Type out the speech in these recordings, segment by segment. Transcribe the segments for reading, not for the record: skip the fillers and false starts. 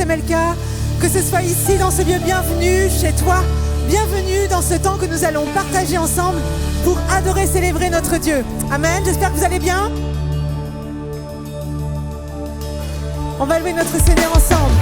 MLK, que ce soit ici dans ce lieu, bienvenue chez toi, bienvenue dans ce temps que nous allons partager ensemble pour adorer, célébrer notre Dieu. Amen, j'espère que vous allez bien. On va louer notre Seigneur ensemble.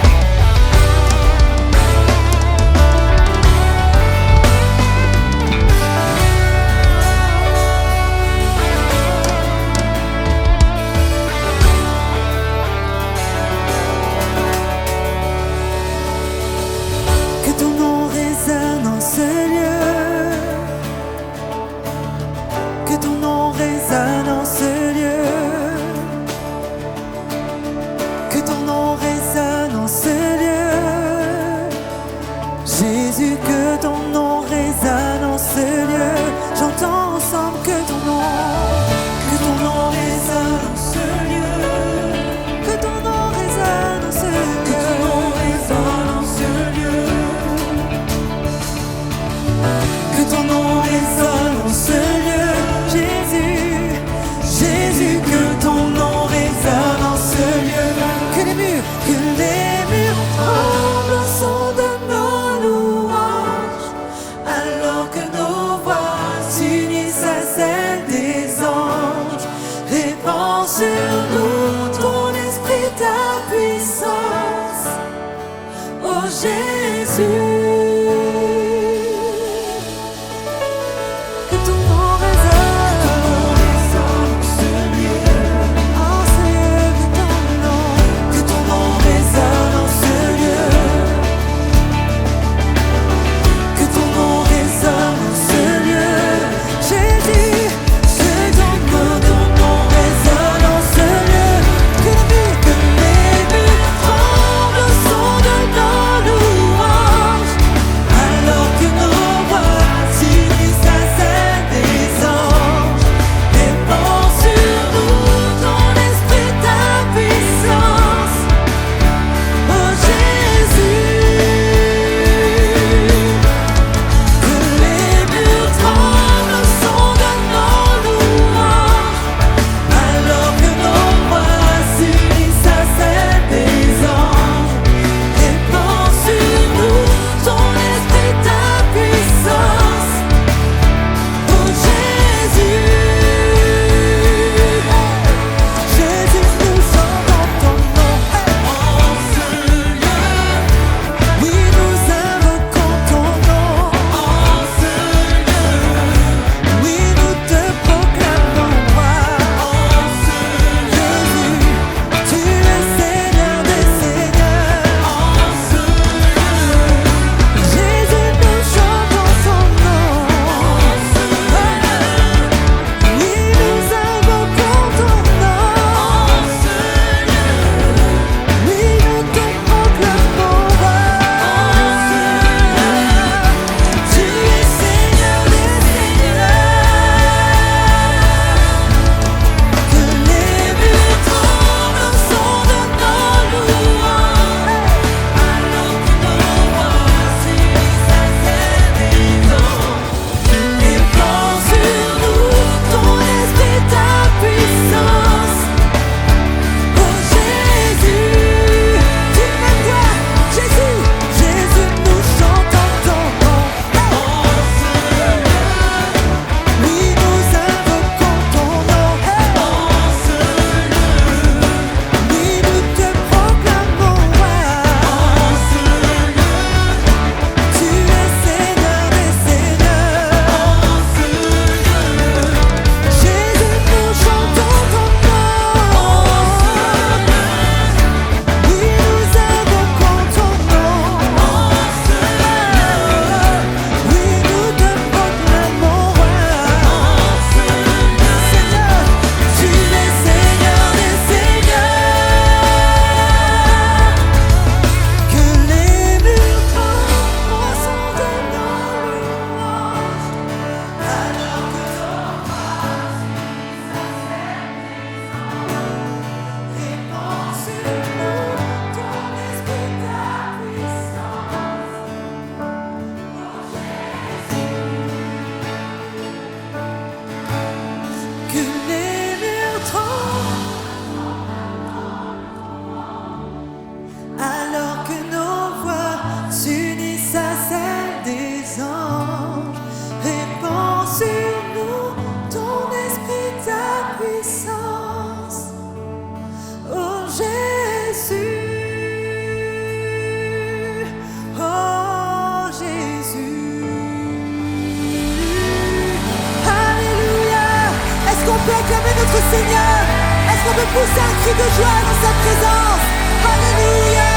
peut pousser un cri de joie dans sa présence. Alléluia,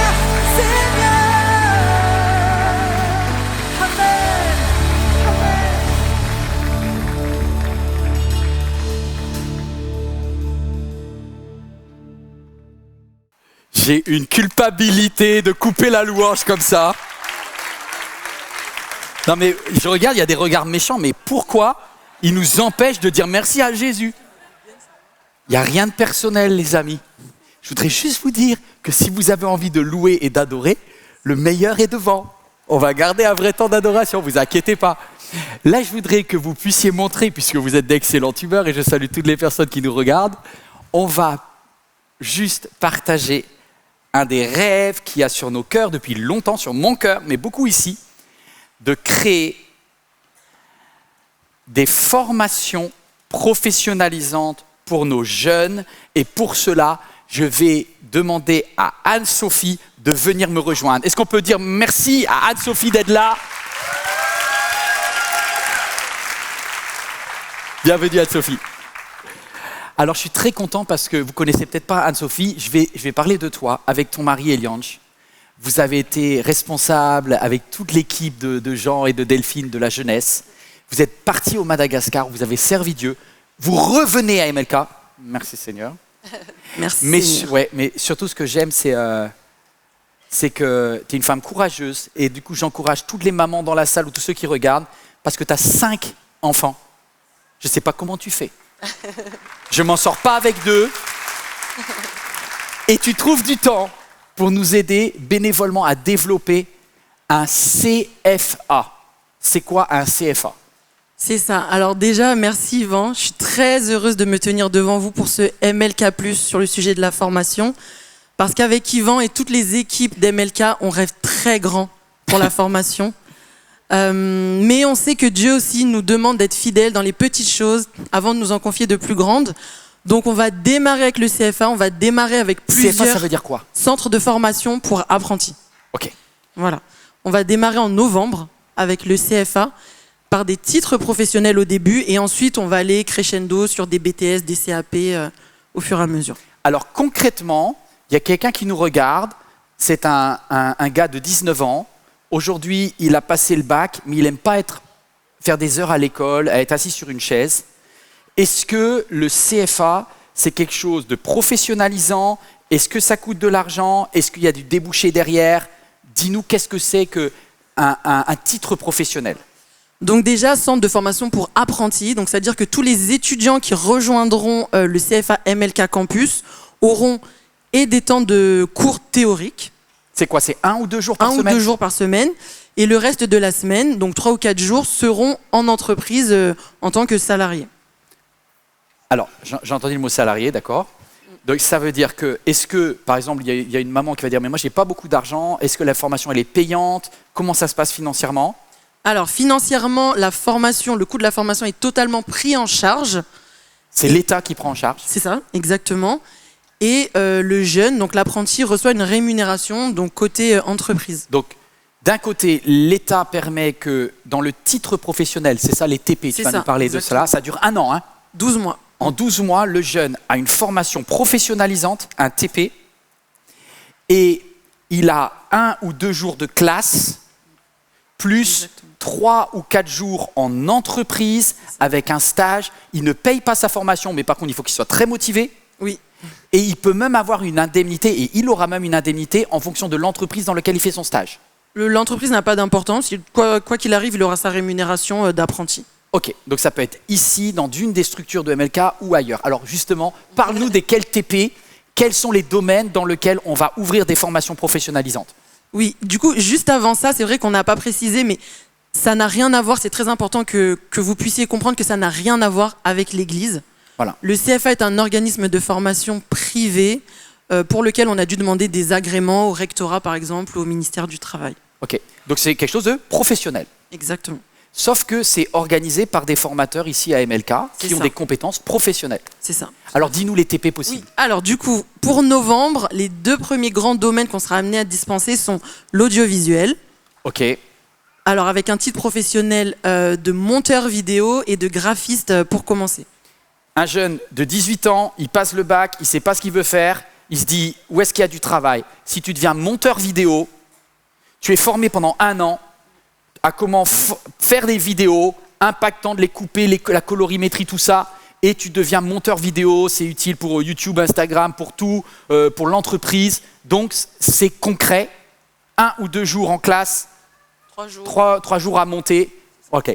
Seigneur. Amen. J'ai une culpabilité de couper la louange comme ça. Non mais je regarde, il y a des regards méchants, mais pourquoi ils nous empêchent de dire merci à Jésus? Il n'y a rien de personnel, les amis. Je voudrais juste vous dire que si vous avez envie de louer et d'adorer, le meilleur est devant. On va garder un vrai temps d'adoration, vous inquiétez pas. Là, je voudrais que vous puissiez montrer, puisque vous êtes d'excellents youtubeurs et je salue toutes les personnes qui nous regardent, on va juste partager un des rêves qu'il y a sur nos cœurs depuis longtemps, sur mon cœur, mais beaucoup ici, de créer des formations professionnalisantes pour nos jeunes. Et pour cela, je vais demander à Anne-Sophie de venir me rejoindre. Est-ce qu'on peut dire merci à Anne-Sophie d'être là? Bienvenue Anne-Sophie. Alors je suis très content parce que vous ne connaissez peut-être pas Anne-Sophie. Je vais parler de toi avec ton mari Eliange. Vous avez été responsable avec toute l'équipe de Jean et de Delphine de la jeunesse. Vous êtes partis au Madagascar, vous avez servi Dieu. Vous revenez à MLK. Merci Seigneur. Merci. Mais surtout ce que j'aime, c'est que tu es une femme courageuse. Et du coup, j'encourage toutes les mamans dans la salle ou tous ceux qui regardent parce que tu as 5 enfants. Je ne sais pas comment tu fais. Je ne m'en sors pas avec 2. Et tu trouves du temps pour nous aider bénévolement à développer un CFA. C'est quoi un CFA? C'est ça. Alors déjà, merci Yvan. Je suis très heureuse de me tenir devant vous pour ce MLK+, sur le sujet de la formation. Parce qu'avec Yvan et toutes les équipes d'MLK, on rêve très grand pour la formation. Mais on sait que Dieu aussi nous demande d'être fidèles dans les petites choses avant de nous en confier de plus grandes. Donc on va démarrer avec le CFA, on va démarrer avec plusieurs CFA, ça veut dire quoi? Centres de formation pour apprentis. Ok. Voilà. On va démarrer en novembre avec le CFA par des titres professionnels au début et ensuite on va aller crescendo sur des BTS, des CAP au fur et à mesure. Alors concrètement, il y a quelqu'un qui nous regarde, c'est un gars de 19 ans. Aujourd'hui, il a passé le bac, mais il n'aime pas faire des heures à l'école, à être assis sur une chaise. Est-ce que le CFA, c'est quelque chose de professionnalisant? Est-ce que ça coûte de l'argent? Est-ce qu'il y a du débouché derrière? Dis-nous, qu'est-ce que c'est qu'un titre professionnel? Donc déjà, centre de formation pour apprentis. Donc c'est-à-dire que tous les étudiants qui rejoindront le CFA MLK Campus auront et des temps de cours théoriques. C'est quoi? C'est 1 ou 2 jours par semaine? 1 ou 2 jours par semaine. Et le reste de la semaine, donc 3 ou 4 jours, seront en entreprise en tant que salariés. Alors, j'ai entendu le mot salarié, d'accord. Donc ça veut dire que, est-ce que, par exemple, il y a une maman qui va dire « mais moi, j'ai pas beaucoup d'argent, est-ce que la formation, elle est payante? Comment ça se passe financièrement ?» Alors, financièrement, la formation, le coût de la formation est totalement pris en charge. C'est l'État qui prend en charge? C'est ça, exactement. Et le jeune, donc l'apprenti, reçoit une rémunération, donc côté entreprise. Donc, d'un côté, l'État permet que, dans le titre professionnel, c'est ça les TP, tu vas nous parler de cela, ça dure 1 an, hein? 12 mois. En 12 mois, le jeune a une formation professionnalisante, un TP, et il a 1 ou 2 jours de classe, plus 3 ou 4 jours en entreprise, avec un stage. Il ne paye pas sa formation, mais par contre, il faut qu'il soit très motivé. Oui. Et il peut même avoir une indemnité, et il aura même une indemnité en fonction de l'entreprise dans laquelle il fait son stage. L'entreprise n'a pas d'importance. Quoi qu'il arrive, il aura sa rémunération d'apprenti. Ok, donc ça peut être ici, dans une des structures de MLK ou ailleurs. Alors justement, parle-nous des quels TP, quels sont les domaines dans lesquels on va ouvrir des formations professionnalisantes? Oui, du coup, juste avant ça, c'est vrai qu'on n'a pas précisé, mais ça n'a rien à voir, c'est très important que vous puissiez comprendre que ça n'a rien à voir avec l'Église. Voilà. Le CFA est un organisme de formation privé pour lequel on a dû demander des agréments au rectorat, par exemple, ou au ministère du Travail. Ok, donc c'est quelque chose de professionnel. Exactement. Sauf que c'est organisé par des formateurs ici à MLK qui ont des compétences professionnelles. C'est ça. Alors dis-nous les TP possibles. Oui. Alors du coup, pour novembre, les 2 premiers grands domaines qu'on sera amené à dispenser sont l'audiovisuel. Ok. Alors avec un titre professionnel de monteur vidéo et de graphiste pour commencer. Un jeune de 18 ans, il passe le bac, il ne sait pas ce qu'il veut faire, il se dit où est-ce qu'il y a du travail. Si tu deviens monteur vidéo, tu es formé pendant 1 an à comment faire des vidéos impactantes, les couper, la colorimétrie, tout ça, et tu deviens monteur vidéo, c'est utile pour YouTube, Instagram, pour tout, pour l'entreprise. Donc c'est concret, 1 ou 2 jours en classe, 3 jours. 3 jours à monter. Ok.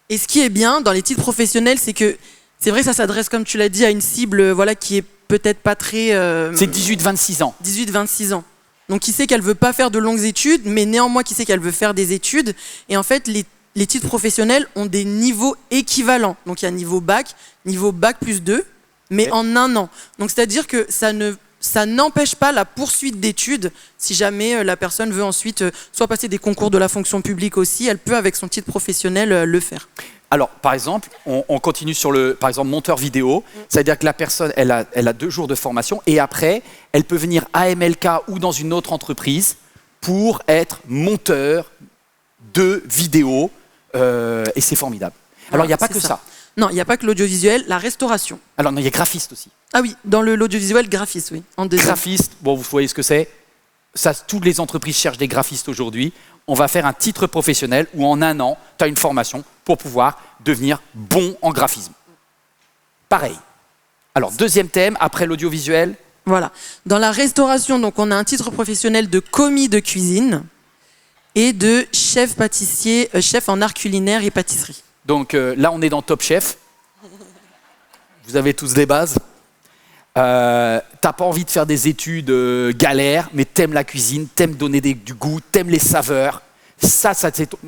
Et ce qui est bien dans les titres professionnels, c'est que c'est vrai que ça s'adresse, comme tu l'as dit, à une cible qui est peut-être pas très... C'est 18-26 ans. 18-26 ans. Donc qui sait qu'elle veut pas faire de longues études, mais néanmoins qui sait qu'elle veut faire des études. Et en fait, les titres professionnels ont des niveaux équivalents. Donc il y a niveau bac plus 2, mais en 1 an. Donc c'est-à-dire que ça n'empêche pas la poursuite d'études si jamais la personne veut ensuite soit passer des concours de la fonction publique aussi, elle peut avec son titre professionnel le faire. Alors, par exemple, on continue sur par exemple, monteur vidéo. C'est-à-dire que la personne, elle a 2 jours de formation et après, elle peut venir à MLK ou dans une autre entreprise pour être monteur de vidéos et c'est formidable. Alors, il n'y a pas que ça. Non, il n'y a pas que l'audiovisuel, la restauration. Alors, non, il y a graphiste aussi. Ah oui, dans l'audiovisuel, graphiste, oui. En deuxième. Graphiste, bon, vous voyez ce que c'est. Ça, toutes les entreprises cherchent des graphistes aujourd'hui. On va faire un titre professionnel où en 1 an, tu as une formation pour pouvoir devenir bon en graphisme. Pareil. Alors, deuxième thème, après l'audiovisuel. Voilà. Dans la restauration, donc, on a un titre professionnel de commis de cuisine et de chef pâtissier, chef en art culinaire et pâtisserie. Donc là, on est dans Top Chef. Vous avez tous des bases. T'as pas envie de faire des études galères, mais t'aimes la cuisine, t'aimes donner du goût, t'aimes les saveurs. Ça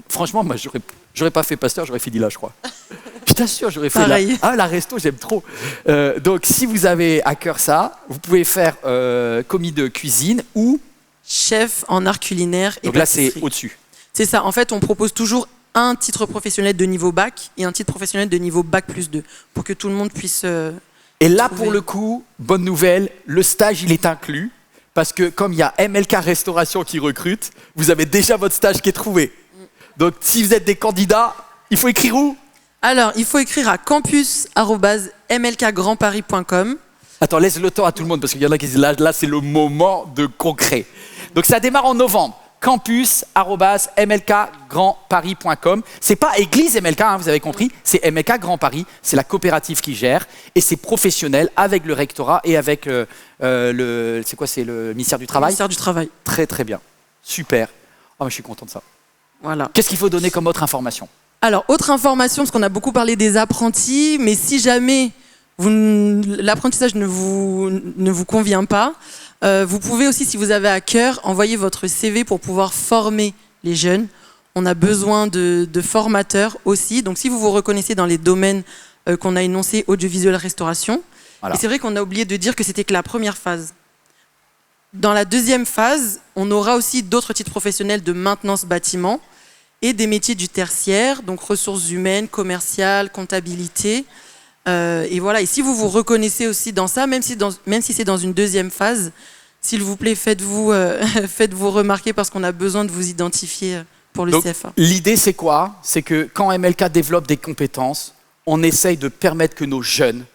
franchement, moi, j'aurais pas fait pasteur, j'aurais fait Dila, je crois. Je t'assure, j'aurais fait la resto, j'aime trop. Donc, si vous avez à cœur ça, vous pouvez faire commis de cuisine ou chef en art culinaire et donc là, pâtisserie. c'est au-dessus. C'est ça. En fait, on propose toujours un titre professionnel de niveau bac et un titre professionnel de niveau bac plus 2 pour que tout le monde puisse... Et là, pour le coup, bonne nouvelle, le stage, il est inclus. Parce que comme il y a MLK Restauration qui recrute, vous avez déjà votre stage qui est trouvé. Donc, si vous êtes des candidats, il faut écrire où ? Alors, il faut écrire à campus@mlkgrandparis.com. Attends, laisse le temps à tout le monde, parce qu'il y en a qui disent là c'est le moment de concret. Donc, ça démarre en novembre. campus@mlkgrandparis.com. C'est pas Église MLK, hein, vous avez compris, c'est MLK Grand Paris, c'est la coopérative qui gère et c'est professionnel avec le rectorat et avec c'est le ministère du Travail. Le ministère du Travail. Très très bien, super. Oh, mais je suis content de ça. Voilà. Qu'est-ce qu'il faut donner comme autre information ? Alors, autre information, parce qu'on a beaucoup parlé des apprentis, mais si jamais l'apprentissage ne vous convient pas, vous pouvez aussi, si vous avez à cœur, envoyer votre CV pour pouvoir former les jeunes. On a besoin de formateurs aussi. Donc, si vous vous reconnaissez dans les domaines qu'on a énoncés, audiovisuel, restauration. Voilà. Et c'est vrai qu'on a oublié de dire que c'était que la première phase. Dans la deuxième phase, on aura aussi d'autres titres professionnels de maintenance bâtiment et des métiers du tertiaire, donc ressources humaines, commerciales, comptabilité. Et voilà. Et si vous vous reconnaissez aussi dans ça, même si c'est dans une deuxième phase, s'il vous plaît, faites-vous remarquer parce qu'on a besoin de vous identifier pour le CFA. L'idée, c'est quoi ? C'est que quand MLK développe des compétences, on essaye de permettre que nos jeunes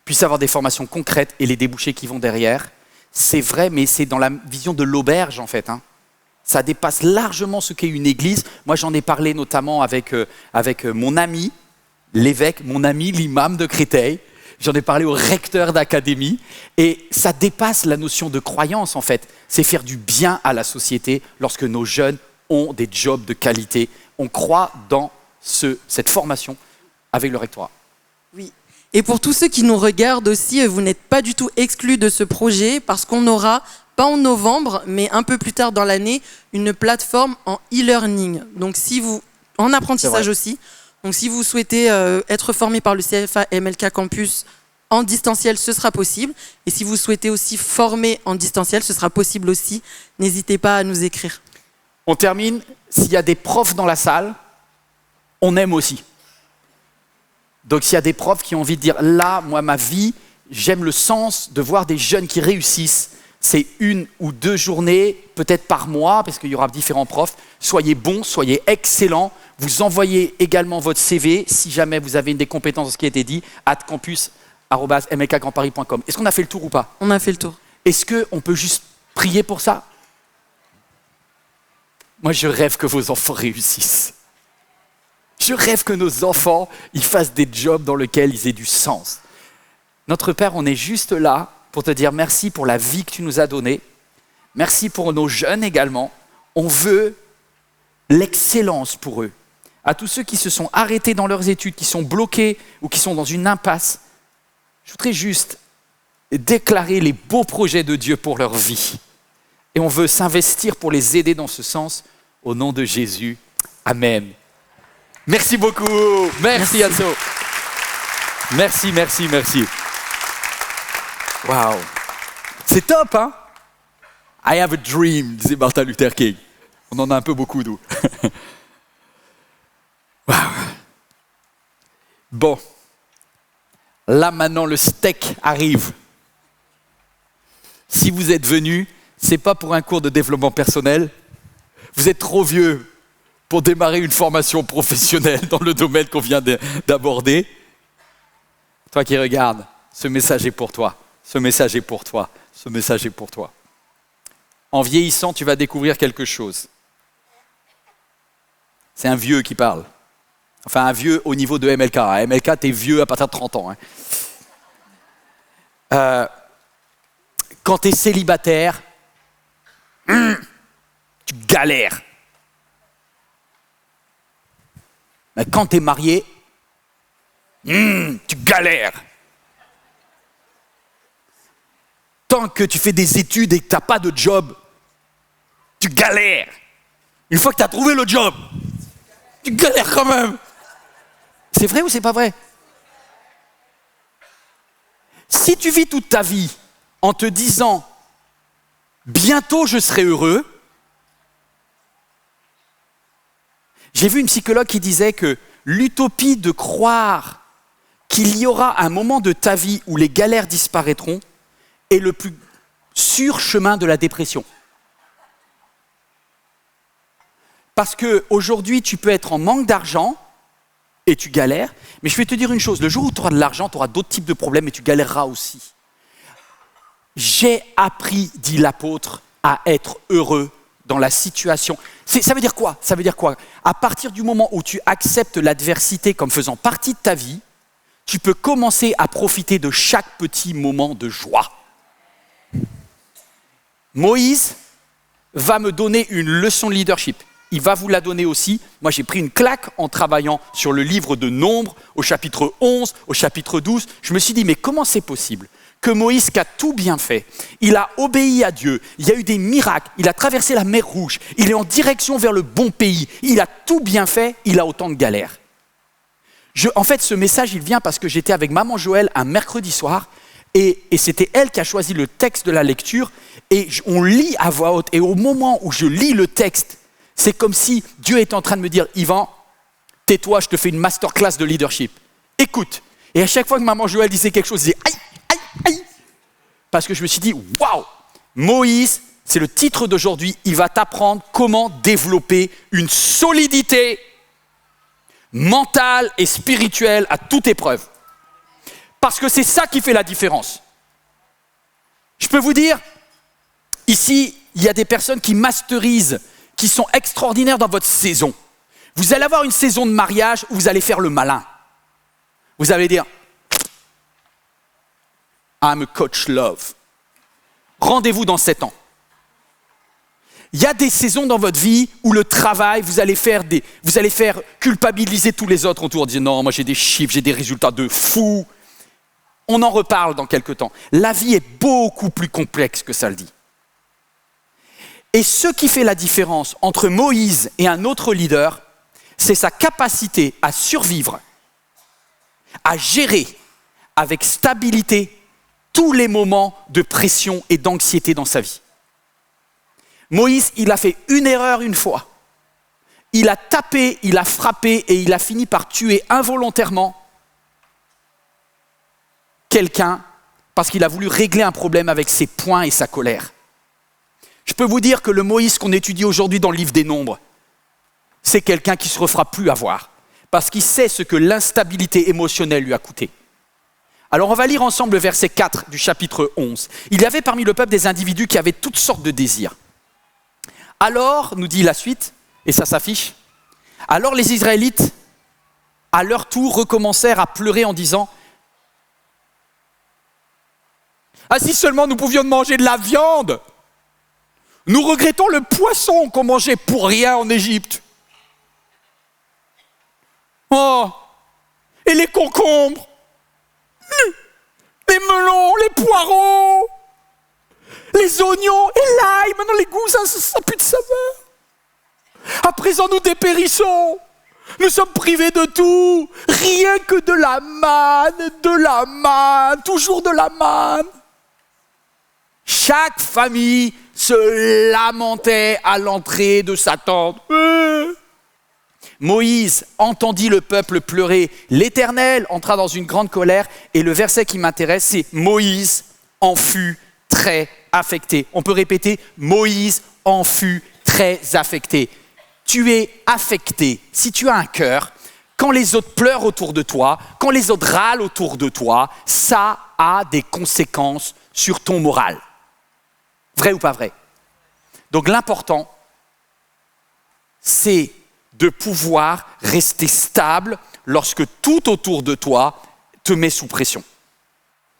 puissent avoir des formations concrètes et les débouchés qui vont derrière. C'est vrai, mais c'est dans la vision de l'auberge, en fait. Hein. Ça dépasse largement ce qu'est une église. Moi, j'en ai parlé notamment avec mon ami, l'évêque, mon ami, l'imam de Créteil. J'en ai parlé au recteur d'académie. Et ça dépasse la notion de croyance, en fait. C'est faire du bien à la société lorsque nos jeunes ont des jobs de qualité. On croit dans cette formation avec le rectorat. Oui. Et pour tous ceux qui nous regardent aussi, vous n'êtes pas du tout exclus de ce projet parce qu'on aura, pas en novembre, mais un peu plus tard dans l'année, une plateforme en e-learning. Donc, en apprentissage aussi. Donc, si vous souhaitez être formé par le CFA MLK Campus en distanciel, ce sera possible. Et si vous souhaitez aussi former en distanciel, ce sera possible aussi. N'hésitez pas à nous écrire. On termine. S'il y a des profs dans la salle, on aime aussi. Donc, s'il y a des profs qui ont envie de dire, là, moi, ma vie, j'aime le sens de voir des jeunes qui réussissent, c'est 1 ou 2 journées, peut-être par mois, parce qu'il y aura différents profs. Soyez bons, soyez excellents. Vous envoyez également votre CV, si jamais vous avez une des compétences de ce qui a été dit, campus@mlkgrandparis.com. Est-ce qu'on a fait le tour ou pas? On a fait le tour. Est-ce qu'on peut juste prier pour ça? Moi, je rêve que vos enfants réussissent. Je rêve que nos enfants, ils fassent des jobs dans lesquels ils aient du sens. Notre Père, on est juste là pour te dire merci pour la vie que tu nous as donnée. Merci pour nos jeunes également. On veut l'excellence pour eux. À tous ceux qui se sont arrêtés dans leurs études, qui sont bloqués ou qui sont dans une impasse, je voudrais juste déclarer les beaux projets de Dieu pour leur vie. Et on veut s'investir pour les aider dans ce sens. Au nom de Jésus, Amen. Merci beaucoup. Merci Anso. Merci. Waouh. C'est top, hein? I have a dream, disait Martin Luther King. On en a un peu beaucoup, nous. Waouh. Bon. Là, maintenant, le steak arrive. Si vous êtes venus, c'est pas pour un cours de développement personnel. Vous êtes trop vieux pour démarrer une formation professionnelle dans le domaine qu'on vient d'aborder. Toi qui regardes, ce message est pour toi. Ce message est pour toi. Ce message est pour toi. En vieillissant, tu vas découvrir quelque chose. C'est un vieux qui parle. Enfin, un vieux au niveau de MLK. MLK, t'es vieux à partir de 30 ans. Quand t'es célibataire, tu galères. Mais quand t'es marié, tu galères. Tant que tu fais des études et que t'as pas de job, tu galères. Une fois que tu as trouvé le job, tu galères quand même. C'est vrai ou c'est pas vrai? Si tu vis toute ta vie en te disant « bientôt je serai heureux », j'ai vu une psychologue qui disait que l'utopie de croire qu'il y aura un moment de ta vie où les galères disparaîtront est le plus sûr chemin de la dépression. Parce qu'aujourd'hui, tu peux être en manque d'argent et tu galères, mais je vais te dire une chose, le jour où tu auras de l'argent, tu auras d'autres types de problèmes et tu galéreras aussi. J'ai appris, dit l'apôtre, à être heureux dans la situation. Ça veut dire quoi? Ça veut dire quoi? À partir du moment où tu acceptes l'adversité comme faisant partie de ta vie, tu peux commencer à profiter de chaque petit moment de joie. Moïse va me donner une leçon de leadership. Il va vous la donner aussi. Moi, j'ai pris une claque en travaillant sur le livre de Nombres, au chapitre 11, au chapitre 12. Je me suis dit, mais comment c'est possible que Moïse, qui a tout bien fait, il a obéi à Dieu, il y a eu des miracles, il a traversé la mer Rouge, il est en direction vers le bon pays, il a tout bien fait, il a autant de galères. En fait, ce message, il vient parce que j'étais avec maman Joël un mercredi soir, et c'était elle qui a choisi le texte de la lecture, et on lit à voix haute, et au moment où je lis le texte, c'est comme si Dieu était en train de me dire, Yvan, tais-toi, je te fais une masterclass de leadership. Écoute. Et à chaque fois que maman Joël disait quelque chose, je disais, aïe, aïe, aïe. Parce que je me suis dit, waouh, Moïse, c'est le titre d'aujourd'hui, il va t'apprendre comment développer une solidité mentale et spirituelle à toute épreuve. Parce que c'est ça qui fait la différence. Je peux vous dire, ici, il y a des personnes qui masterisent, qui sont extraordinaires dans votre saison. Vous allez avoir une saison de mariage où vous allez faire le malin. Vous allez dire, I'm a coach love. Rendez-vous dans 7 ans. Il y a des saisons dans votre vie où le travail, vous allez faire culpabiliser tous les autres autour, dire non, moi j'ai des chiffres, j'ai des résultats de fou. On en reparle dans quelques temps. La vie est beaucoup plus complexe que ça le dit. Et ce qui fait la différence entre Moïse et un autre leader, c'est sa capacité à survivre, à gérer avec stabilité tous les moments de pression et d'anxiété dans sa vie. Moïse, il a fait une erreur une fois. Il a tapé, il a frappé et il a fini par tuer involontairement quelqu'un parce qu'il a voulu régler un problème avec ses poings et sa colère. Je peux vous dire que le Moïse qu'on étudie aujourd'hui dans le livre des Nombres, c'est quelqu'un qui ne se refera plus avoir, parce qu'il sait ce que l'instabilité émotionnelle lui a coûté. Alors on va lire ensemble le verset 4 du chapitre 11. Il y avait parmi le peuple des individus qui avaient toutes sortes de désirs. Alors, nous dit la suite, et ça s'affiche, alors les Israélites, à leur tour, recommencèrent à pleurer en disant « Ah, si seulement nous pouvions manger de la viande! Nous regrettons le poisson qu'on mangeait pour rien en Égypte. Oh, et les concombres, les melons, les poireaux, les oignons et l'ail. Maintenant les goûts, ça n'a plus de saveur. À présent, nous dépérissons. Nous sommes privés de tout. Rien que de la manne, toujours de la manne. Chaque famille se lamentait à l'entrée de sa tente. Moïse entendit le peuple pleurer. L'Éternel entra dans une grande colère. Et le verset qui m'intéresse, c'est Moïse en fut très affecté. On peut répéter, Moïse en fut très affecté. Tu es affecté. Si tu as un cœur, quand les autres pleurent autour de toi, quand les autres râlent autour de toi, ça a des conséquences sur ton moral. Vrai ou pas vrai? Donc l'important, c'est de pouvoir rester stable lorsque tout autour de toi te met sous pression.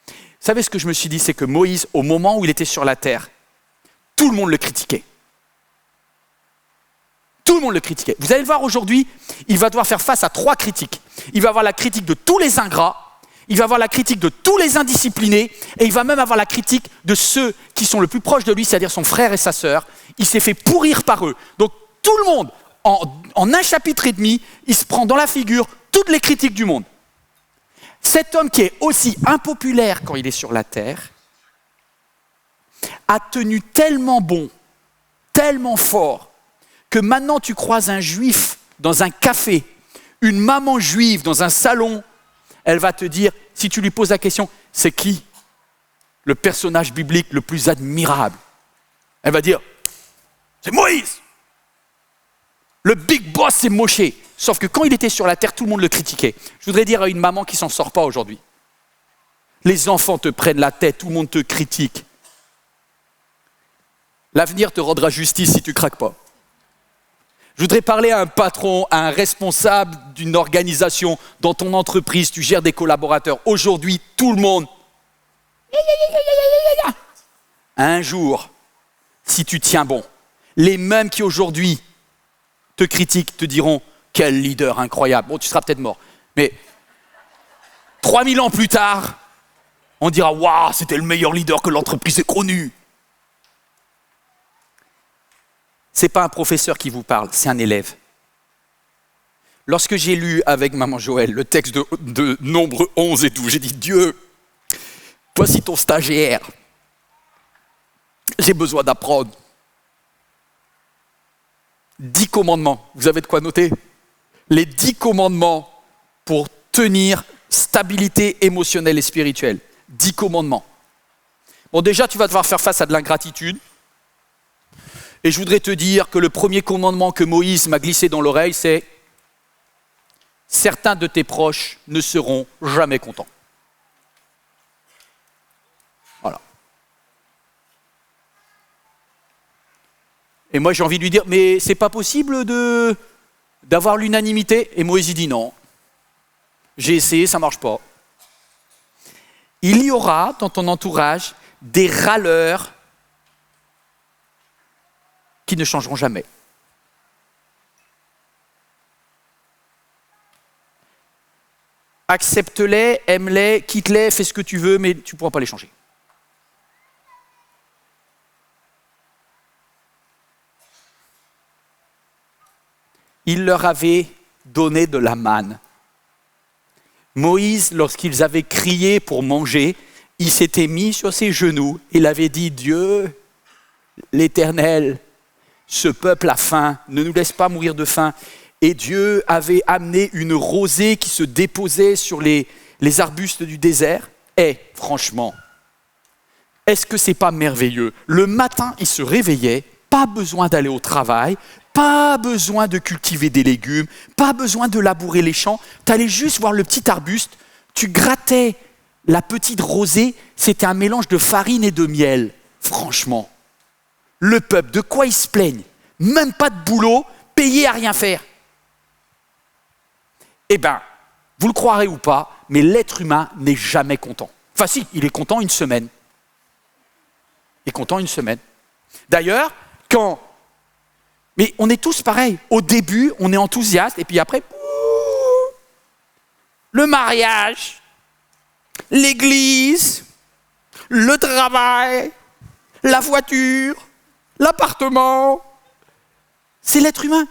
Vous savez ce que je me suis dit, c'est que Moïse, au moment où il était sur la terre, tout le monde le critiquait. Tout le monde le critiquait. Vous allez le voir aujourd'hui, il va devoir faire face à 3 critiques. Il va avoir la critique de tous les ingrats, il va avoir la critique de tous les indisciplinés, et il va même avoir la critique de ceux qui sont le plus proches de lui, c'est-à-dire son frère et sa sœur. Il s'est fait pourrir par eux. Donc tout le monde, en un chapitre et demi, il se prend dans la figure toutes les critiques du monde. Cet homme qui est aussi impopulaire quand il est sur la terre, a tenu tellement bon, tellement fort, que maintenant tu croises un juif dans un café, une maman juive dans un salon, elle va te dire, si tu lui poses la question, c'est qui le personnage biblique le plus admirable? Elle va dire, c'est Moïse. Le big boss, c'est Moshe. Sauf que quand il était sur la terre, tout le monde le critiquait. Je voudrais dire à une maman qui ne s'en sort pas aujourd'hui, les enfants te prennent la tête, tout le monde te critique. L'avenir te rendra justice si tu ne craques pas. Je voudrais parler à un patron, à un responsable d'une organisation, dans ton entreprise, tu gères des collaborateurs. Aujourd'hui, tout le monde. Un jour, si tu tiens bon, les mêmes qui aujourd'hui te critiquent te diront « Quel leader incroyable !» Bon, tu seras peut-être mort. Mais 3000 ans plus tard, on dira « Waouh, c'était le meilleur leader que l'entreprise ait connu !» Ce n'est pas un professeur qui vous parle, c'est un élève. Lorsque j'ai lu avec maman Joël le texte de Nombre 11 et tout, j'ai dit « Dieu, voici ton stagiaire. J'ai besoin d'apprendre. » 10 commandements, vous avez de quoi noter? Les 10 commandements pour tenir stabilité émotionnelle et spirituelle. 10 commandements. Bon, déjà, tu vas devoir faire face à de l'ingratitude. Et je voudrais te dire que le premier commandement que Moïse m'a glissé dans l'oreille, c'est « Certains de tes proches ne seront jamais contents. » Voilà. Et moi, j'ai envie de lui dire « Mais c'est pas possible d'avoir l'unanimité ?» Et Moïse il dit « Non. J'ai essayé, ça marche pas. » Il y aura dans ton entourage des râleurs qui ne changeront jamais. Accepte-les, aime-les, quitte-les, fais ce que tu veux, mais tu ne pourras pas les changer. Il leur avait donné de la manne. Moïse, lorsqu'ils avaient crié pour manger, il s'était mis sur ses genoux. Il avait dit, Dieu, l'Éternel, ce peuple a faim, ne nous laisse pas mourir de faim. Et Dieu avait amené une rosée qui se déposait sur les arbustes du désert. Et franchement, Est-ce que c'est pas merveilleux? Le matin, il se réveillait, pas besoin d'aller au travail, pas besoin de cultiver des légumes, pas besoin de labourer les champs. Tu allais juste voir le petit arbuste, tu grattais la petite rosée, c'était un mélange de farine et de miel. Franchement, le peuple, de quoi ils se plaignent? Même pas de boulot, payé à rien faire. Eh bien, vous le croirez ou pas, mais l'être humain n'est jamais content. Enfin si, il est content une semaine. Il est content une semaine. D'ailleurs, mais on est tous pareils. Au début, on est enthousiaste, et puis après, le mariage, l'église, le travail, la voiture, l'appartement. C'est l'être humain.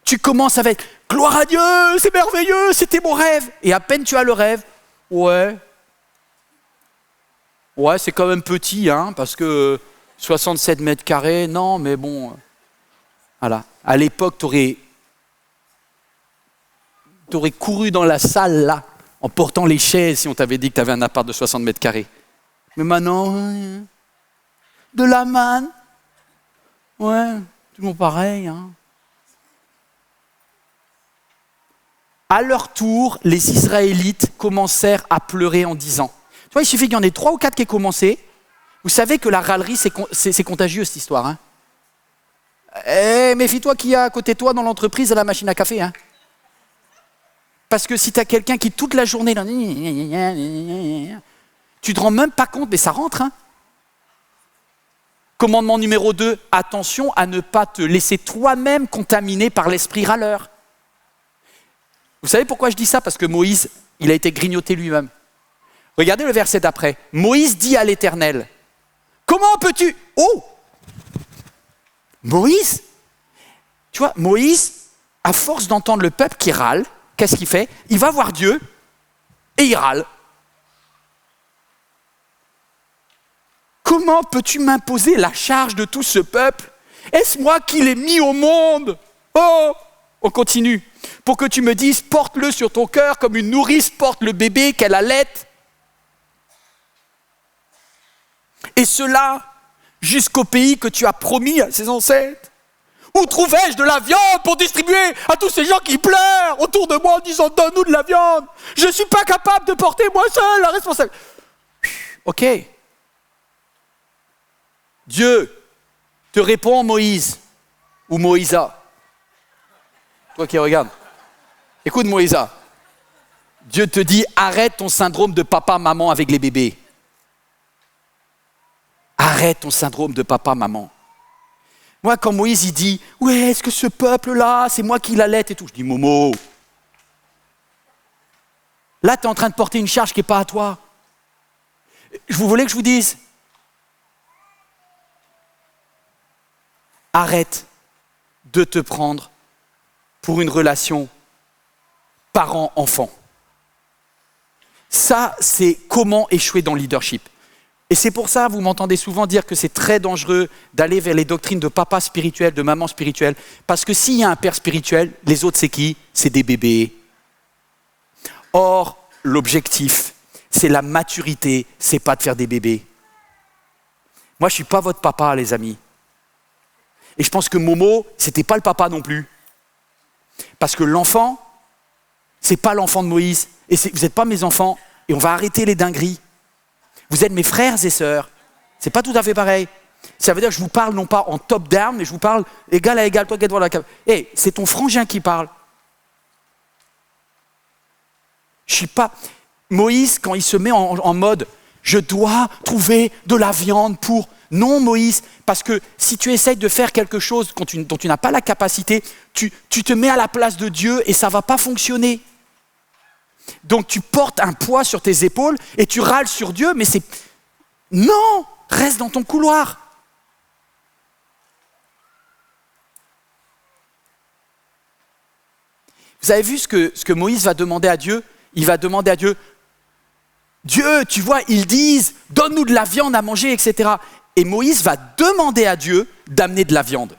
Tu commences avec « Gloire à Dieu, c'est merveilleux, c'était mon rêve !» Et à peine tu as le rêve, « Ouais, c'est quand même petit, hein, parce que 67 mètres carrés, non, mais bon... » Voilà. À l'époque, t'aurais couru dans la salle, là, en portant les chaises, si on t'avait dit que t'avais un appart de 60 mètres carrés. Mais maintenant, de la manne, ouais, toujours pareil, hein. À leur tour, les Israélites commencèrent à pleurer en disant, tu vois, il suffit qu'il y en ait 3 ou 4 qui aient commencé. Vous savez que la râlerie, c'est contagieux, cette histoire, hein. Méfie-toi qui y a à côté de toi dans l'entreprise à la machine à café, hein. Parce que si tu as quelqu'un qui toute la journée, là, tu te rends même pas compte, mais ça rentre, hein. Commandement numéro 2, attention à ne pas te laisser toi-même contaminer par l'esprit râleur. Vous savez pourquoi je dis ça? Parce que Moïse, il a été grignoté lui-même. Regardez le verset d'après. Moïse dit à l'Éternel, comment peux-tu... Oh! Moïse, tu vois, Moïse, à force d'entendre le peuple qui râle, qu'est-ce qu'il fait? Il va voir Dieu et il râle. Comment peux-tu m'imposer la charge de tout ce peuple? Est-ce moi qui l'ai mis au monde? Oh! On continue. Pour que tu me dises, porte-le sur ton cœur comme une nourrice porte le bébé qu'elle allaite. Et cela jusqu'au pays que tu as promis à ses ancêtres. Où trouvais-je de la viande pour distribuer à tous ces gens qui pleurent autour de moi en disant, donne-nous de la viande. Je ne suis pas capable de porter moi seul la responsabilité. Ok. Dieu te répond, Moïse, ou Moïsa. Toi qui regardes. Écoute, Moïsa. Dieu te dit, arrête ton syndrome de papa-maman avec les bébés. Arrête ton syndrome de papa-maman. Moi, quand Moïse, il dit, ouais, est-ce que ce peuple-là, c'est moi qui l'allaite et tout, je dis, Momo, là, tu es en train de porter une charge qui n'est pas à toi. Vous voulez que je vous dise? Arrête de te prendre pour une relation parent-enfant. Ça, c'est comment échouer dans le leadership. Et c'est pour ça, vous m'entendez souvent dire que c'est très dangereux d'aller vers les doctrines de papa spirituel, de maman spirituelle, parce que s'il y a un père spirituel, les autres, c'est qui? C'est des bébés. Or, l'objectif, c'est la maturité, c'est pas de faire des bébés. Moi, je suis pas votre papa, les amis. Et je pense que Momo, c'était pas le papa non plus. Parce que l'enfant, c'est pas l'enfant de Moïse. Et vous n'êtes pas mes enfants. Et on va arrêter les dingueries. Vous êtes mes frères et sœurs. C'est pas tout à fait pareil. Ça veut dire que je vous parle non pas en top-down, mais je vous parle égal à égal. Toi qui es devant la caméra. Hey, c'est ton frangin qui parle. Je suis pas... Moïse, quand il se met en mode « je dois trouver de la viande pour... » Non, Moïse, parce que si tu essayes de faire quelque chose dont tu n'as pas la capacité, tu te mets à la place de Dieu et ça ne va pas fonctionner. Donc tu portes un poids sur tes épaules et tu râles sur Dieu, mais c'est... Non, reste dans ton couloir. Vous avez vu ce que Moïse va demander à Dieu? Il va demander à Dieu, Dieu, tu vois, ils disent, donne-nous de la viande à manger, etc. Et Moïse va demander à Dieu d'amener de la viande.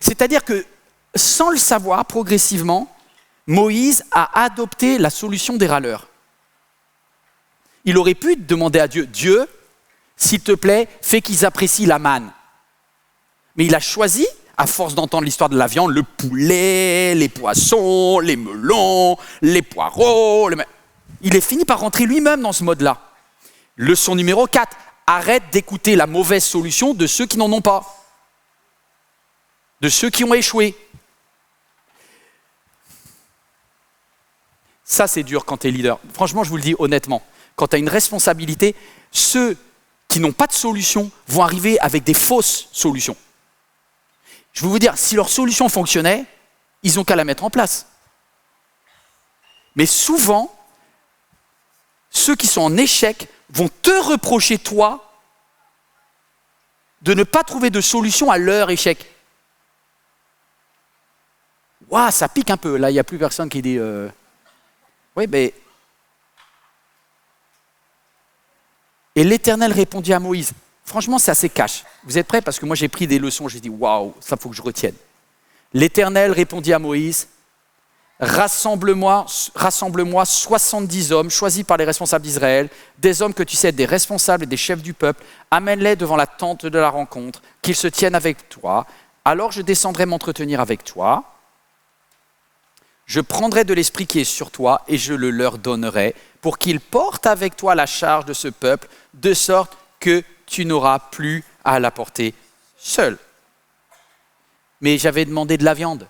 C'est-à-dire que, sans le savoir, progressivement, Moïse a adopté la solution des râleurs. Il aurait pu demander à Dieu, Dieu, s'il te plaît, fais qu'ils apprécient la manne. Mais il a choisi, à force d'entendre l'histoire de la viande, le poulet, les poissons, les melons, les poireaux. Il est fini par rentrer lui-même dans ce mode-là. Leçon numéro 4, arrête d'écouter la mauvaise solution de ceux qui n'en ont pas, de ceux qui ont échoué. Ça, c'est dur quand tu es leader. Franchement, je vous le dis honnêtement, quand tu as une responsabilité, ceux qui n'ont pas de solution vont arriver avec des fausses solutions. Je vais vous dire, si leur solution fonctionnait, ils n'ont qu'à la mettre en place. Mais souvent, ceux qui sont en échec vont te reprocher, toi, de ne pas trouver de solution à leur échec. Waouh, ça pique un peu. Là, il n'y a plus personne qui dit... Oui, mais... Et l'Éternel répondit à Moïse. Franchement, c'est assez cash. Vous êtes prêts? Parce que moi, j'ai pris des leçons. J'ai dit, waouh, ça faut que je retienne. L'Éternel répondit à Moïse, rassemble-moi 70 hommes choisis par les responsables d'Israël, des hommes que tu sais, des responsables et des chefs du peuple, amène-les devant la tente de la rencontre, qu'ils se tiennent avec toi. Alors je descendrai m'entretenir avec toi. Je prendrai de l'esprit qui est sur toi et je le leur donnerai pour qu'ils portent avec toi la charge de ce peuple, de sorte que tu n'auras plus à la porter seul. Mais j'avais demandé de la viande.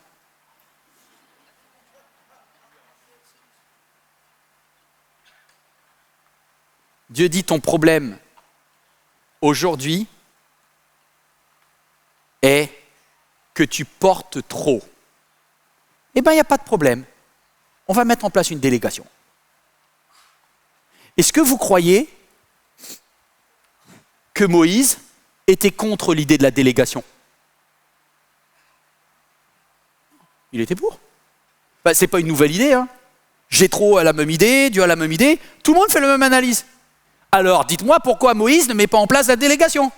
Dieu dit ton problème aujourd'hui est que tu portes trop. Eh bien, il n'y a pas de problème. On va mettre en place une délégation. Est-ce que vous croyez que Moïse était contre l'idée de la délégation? Il était pour. Ben, ce n'est pas une nouvelle idée. Jéthro a la même idée, Dieu a la même idée. Tout le monde fait la même analyse. Alors, dites-moi pourquoi Moïse ne met pas en place la délégation?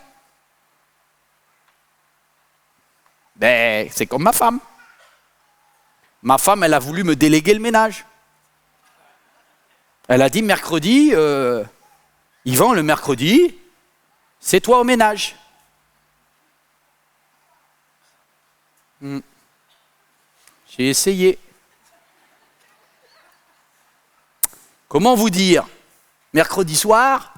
Ben, c'est comme ma femme. Ma femme, elle a voulu me déléguer le ménage. Elle a dit mercredi, Yvan, le mercredi, c'est toi au ménage. J'ai essayé. Comment vous dire? Mercredi soir,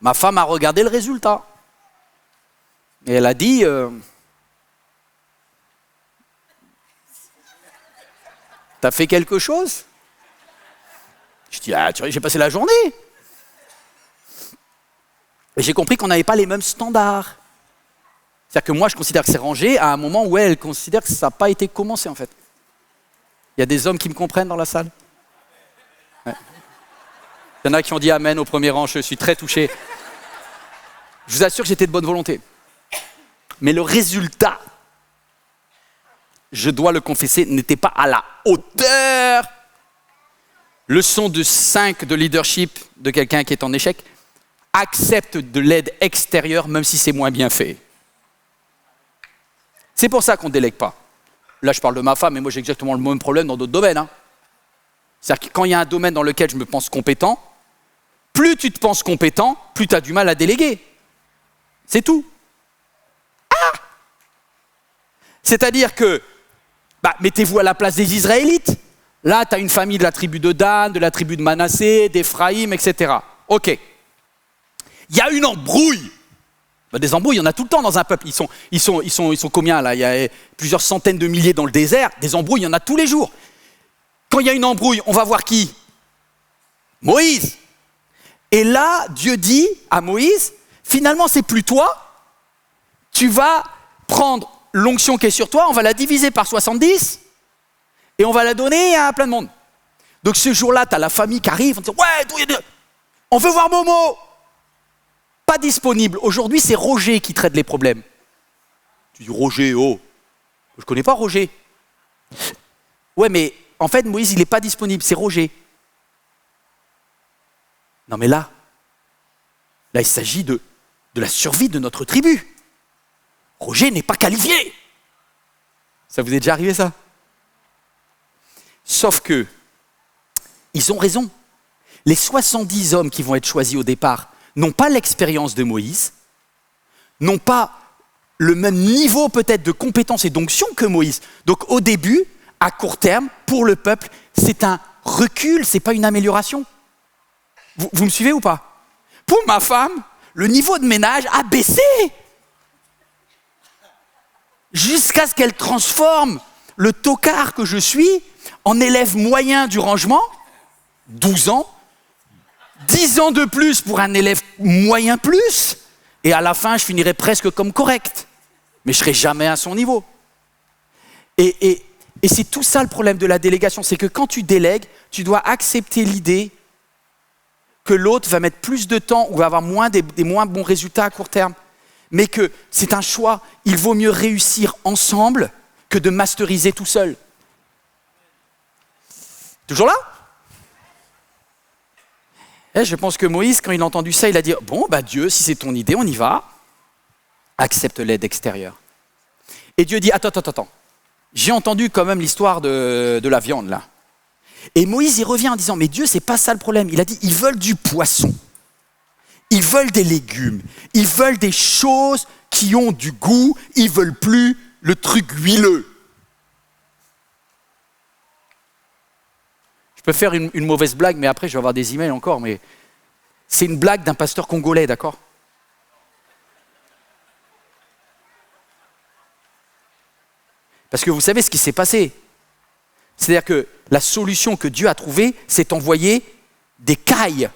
ma femme a regardé le résultat. Et elle a dit... T'as fait quelque chose? Je dis, j'ai passé la journée. Et j'ai compris qu'on n'avait pas les mêmes standards. C'est-à-dire que moi, je considère que c'est rangé à un moment où elle considère que ça n'a pas été commencé, en fait. Il y a des hommes qui me comprennent dans la salle? Ouais. Il y en a qui ont dit amen au premier rang, je suis très touché. Je vous assure que j'étais de bonne volonté. Mais le résultat, je dois le confesser, n'était pas à la hauteur. Leçon de 5 de leadership de quelqu'un qui est en échec. Accepte de l'aide extérieure, même si c'est moins bien fait. C'est pour ça qu'on ne délègue pas. Là, je parle de ma femme, mais moi, j'ai exactement le même problème dans d'autres domaines. C'est-à-dire que quand il y a un domaine dans lequel je me pense compétent, plus tu te penses compétent, plus tu as du mal à déléguer. C'est tout. C'est-à-dire que, mettez-vous à la place des Israélites. Là, tu as une famille de la tribu de Dan, de la tribu de Manassé, d'Éphraïm, etc. Ok. Il y a une embrouille. Des embrouilles, il y en a tout le temps dans un peuple. Ils sont combien là? Il y a plusieurs centaines de milliers dans le désert. Des embrouilles, il y en a tous les jours. Quand il y a une embrouille, on va voir qui? Moïse. Et là, Dieu dit à Moïse, finalement, c'est plus toi. Tu vas prendre l'onction qui est sur toi, on va la diviser par 70 et on va la donner à plein de monde. Donc ce jour-là, tu as la famille qui arrive, on dit ouais, on veut voir Momo. Pas disponible. Aujourd'hui, c'est Roger qui traite les problèmes. Tu dis Roger, oh, je connais pas Roger. Ouais, mais en fait, Moïse, il n'est pas disponible, c'est Roger. Non, mais là, il s'agit de la survie de notre tribu. Roger n'est pas qualifié. Ça vous est déjà arrivé, ça? Sauf que, ils ont raison. Les 70 hommes qui vont être choisis au départ n'ont pas l'expérience de Moïse, n'ont pas le même niveau peut-être de compétence et d'onction que Moïse. Donc au début, à court terme, pour le peuple, c'est un recul, c'est pas une amélioration. Vous me suivez ou pas? Pour ma femme, le niveau de ménage a baissé jusqu'à ce qu'elle transforme le tocard que je suis en élève moyen du rangement, 12 ans, 10 ans de plus pour un élève moyen plus, et à la fin, je finirai presque comme correct. Mais je ne serai jamais à son niveau. Et c'est tout ça le problème de la délégation, c'est que quand tu délègues, tu dois accepter l'idée que l'autre va mettre plus de temps ou va avoir des moins bons résultats à court terme. Mais que c'est un choix, il vaut mieux réussir ensemble que de masteriser tout seul. Toujours là? Et je pense que Moïse, quand il a entendu ça, il a dit « Bon, Dieu, si c'est ton idée, on y va. Accepte l'aide extérieure. » Et Dieu dit « Attends. J'ai entendu quand même l'histoire de la viande, là. » Et Moïse, il revient en disant « Mais Dieu, c'est pas ça le problème. » Il a dit « Ils veulent du poisson. Ils veulent des légumes. Ils veulent des choses qui ont du goût. Ils veulent plus le truc huileux. » Je peux faire une mauvaise blague, mais après, je vais avoir des emails encore. Mais c'est une blague d'un pasteur congolais, d'accord? Parce que vous savez ce qui s'est passé. C'est-à-dire que la solution que Dieu a trouvée, c'est envoyer des cailles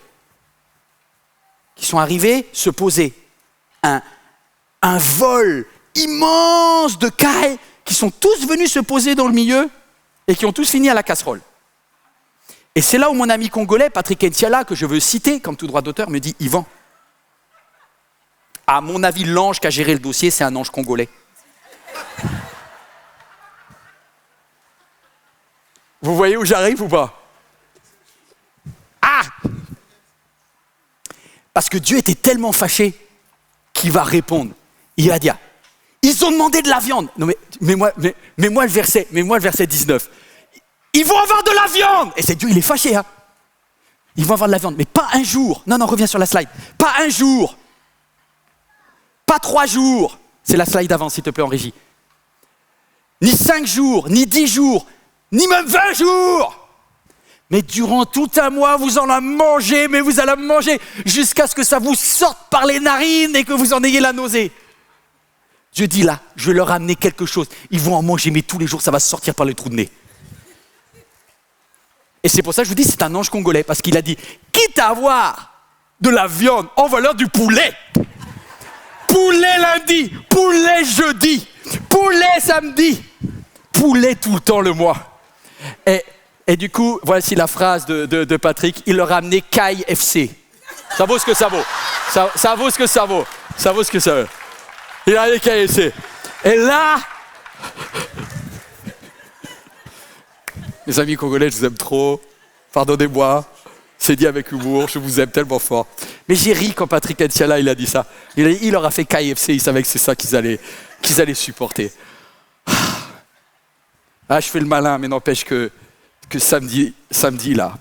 qui sont arrivées se poser. Un vol immense de cailles qui sont tous venus se poser dans le milieu et qui ont tous fini à la casserole. Et c'est là où mon ami congolais, Patrick Ntiala, que je veux citer comme tout droit d'auteur, me dit « Yvan, à mon avis, l'ange qui a géré le dossier, c'est un ange congolais. » Vous voyez où j'arrive ou pas? Ah! Parce que Dieu était tellement fâché qu'il va répondre. Il va dire, ils ont demandé de la viande. Non mais moi le verset 19. Ils vont avoir de la viande. Et c'est Dieu, il est fâché. Hein? Ils vont avoir de la viande, mais pas un jour. Non, reviens sur la slide. Pas un jour. Pas 3 jours. C'est la slide d'avant, s'il te plaît, en régie. Ni 5 jours, ni 10 jours, ni même 20 jours. Mais durant tout un mois, vous en mangez, mais vous allez manger jusqu'à ce que ça vous sorte par les narines et que vous en ayez la nausée. Dieu dit là, je vais leur amener quelque chose. Ils vont en manger, mais tous les jours, ça va sortir par le trou de nez. Et c'est pour ça que je vous dis, c'est un ange congolais, parce qu'il a dit, quitte à avoir de la viande, envoie-leur du poulet. Poulet lundi, poulet jeudi, poulet samedi, poulet tout le temps le mois. Et du coup, voici la phrase de Patrick, il leur a amené KFC. Ça vaut ce que ça vaut. Ça vaut ce que ça vaut. Ça vaut ce que ça vaut. Il a amené KFC. Et là, mes amis congolais, je vous aime trop. Pardonnez-moi. C'est dit avec humour, je vous aime tellement fort. Mais j'ai ri quand Patrick Ntiala, il a dit ça. Il leur a fait KFC, il savait que c'est ça qu'ils allaient supporter. Ah, je fais le malin, mais n'empêche que samedi là,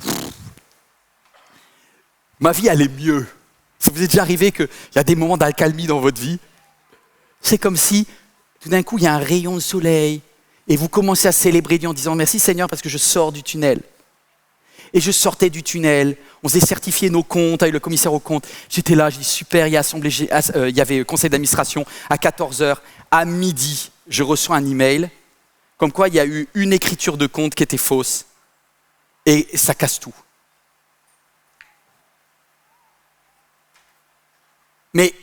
ma vie allait mieux. Ça vous est déjà arrivé qu'il y a des moments d'accalmie dans votre vie? C'est comme si, tout d'un coup, il y a un rayon de soleil et vous commencez à célébrer Dieu en disant « Merci Seigneur parce que je sors du tunnel ». Et je sortais du tunnel, on s'est certifié nos comptes avec le commissaire aux comptes. J'étais là, j'ai dit super, il y avait conseil d'administration à 14h. À midi, je reçois un email comme quoi il y a eu une écriture de compte qui était fausse. Et ça casse tout. Mais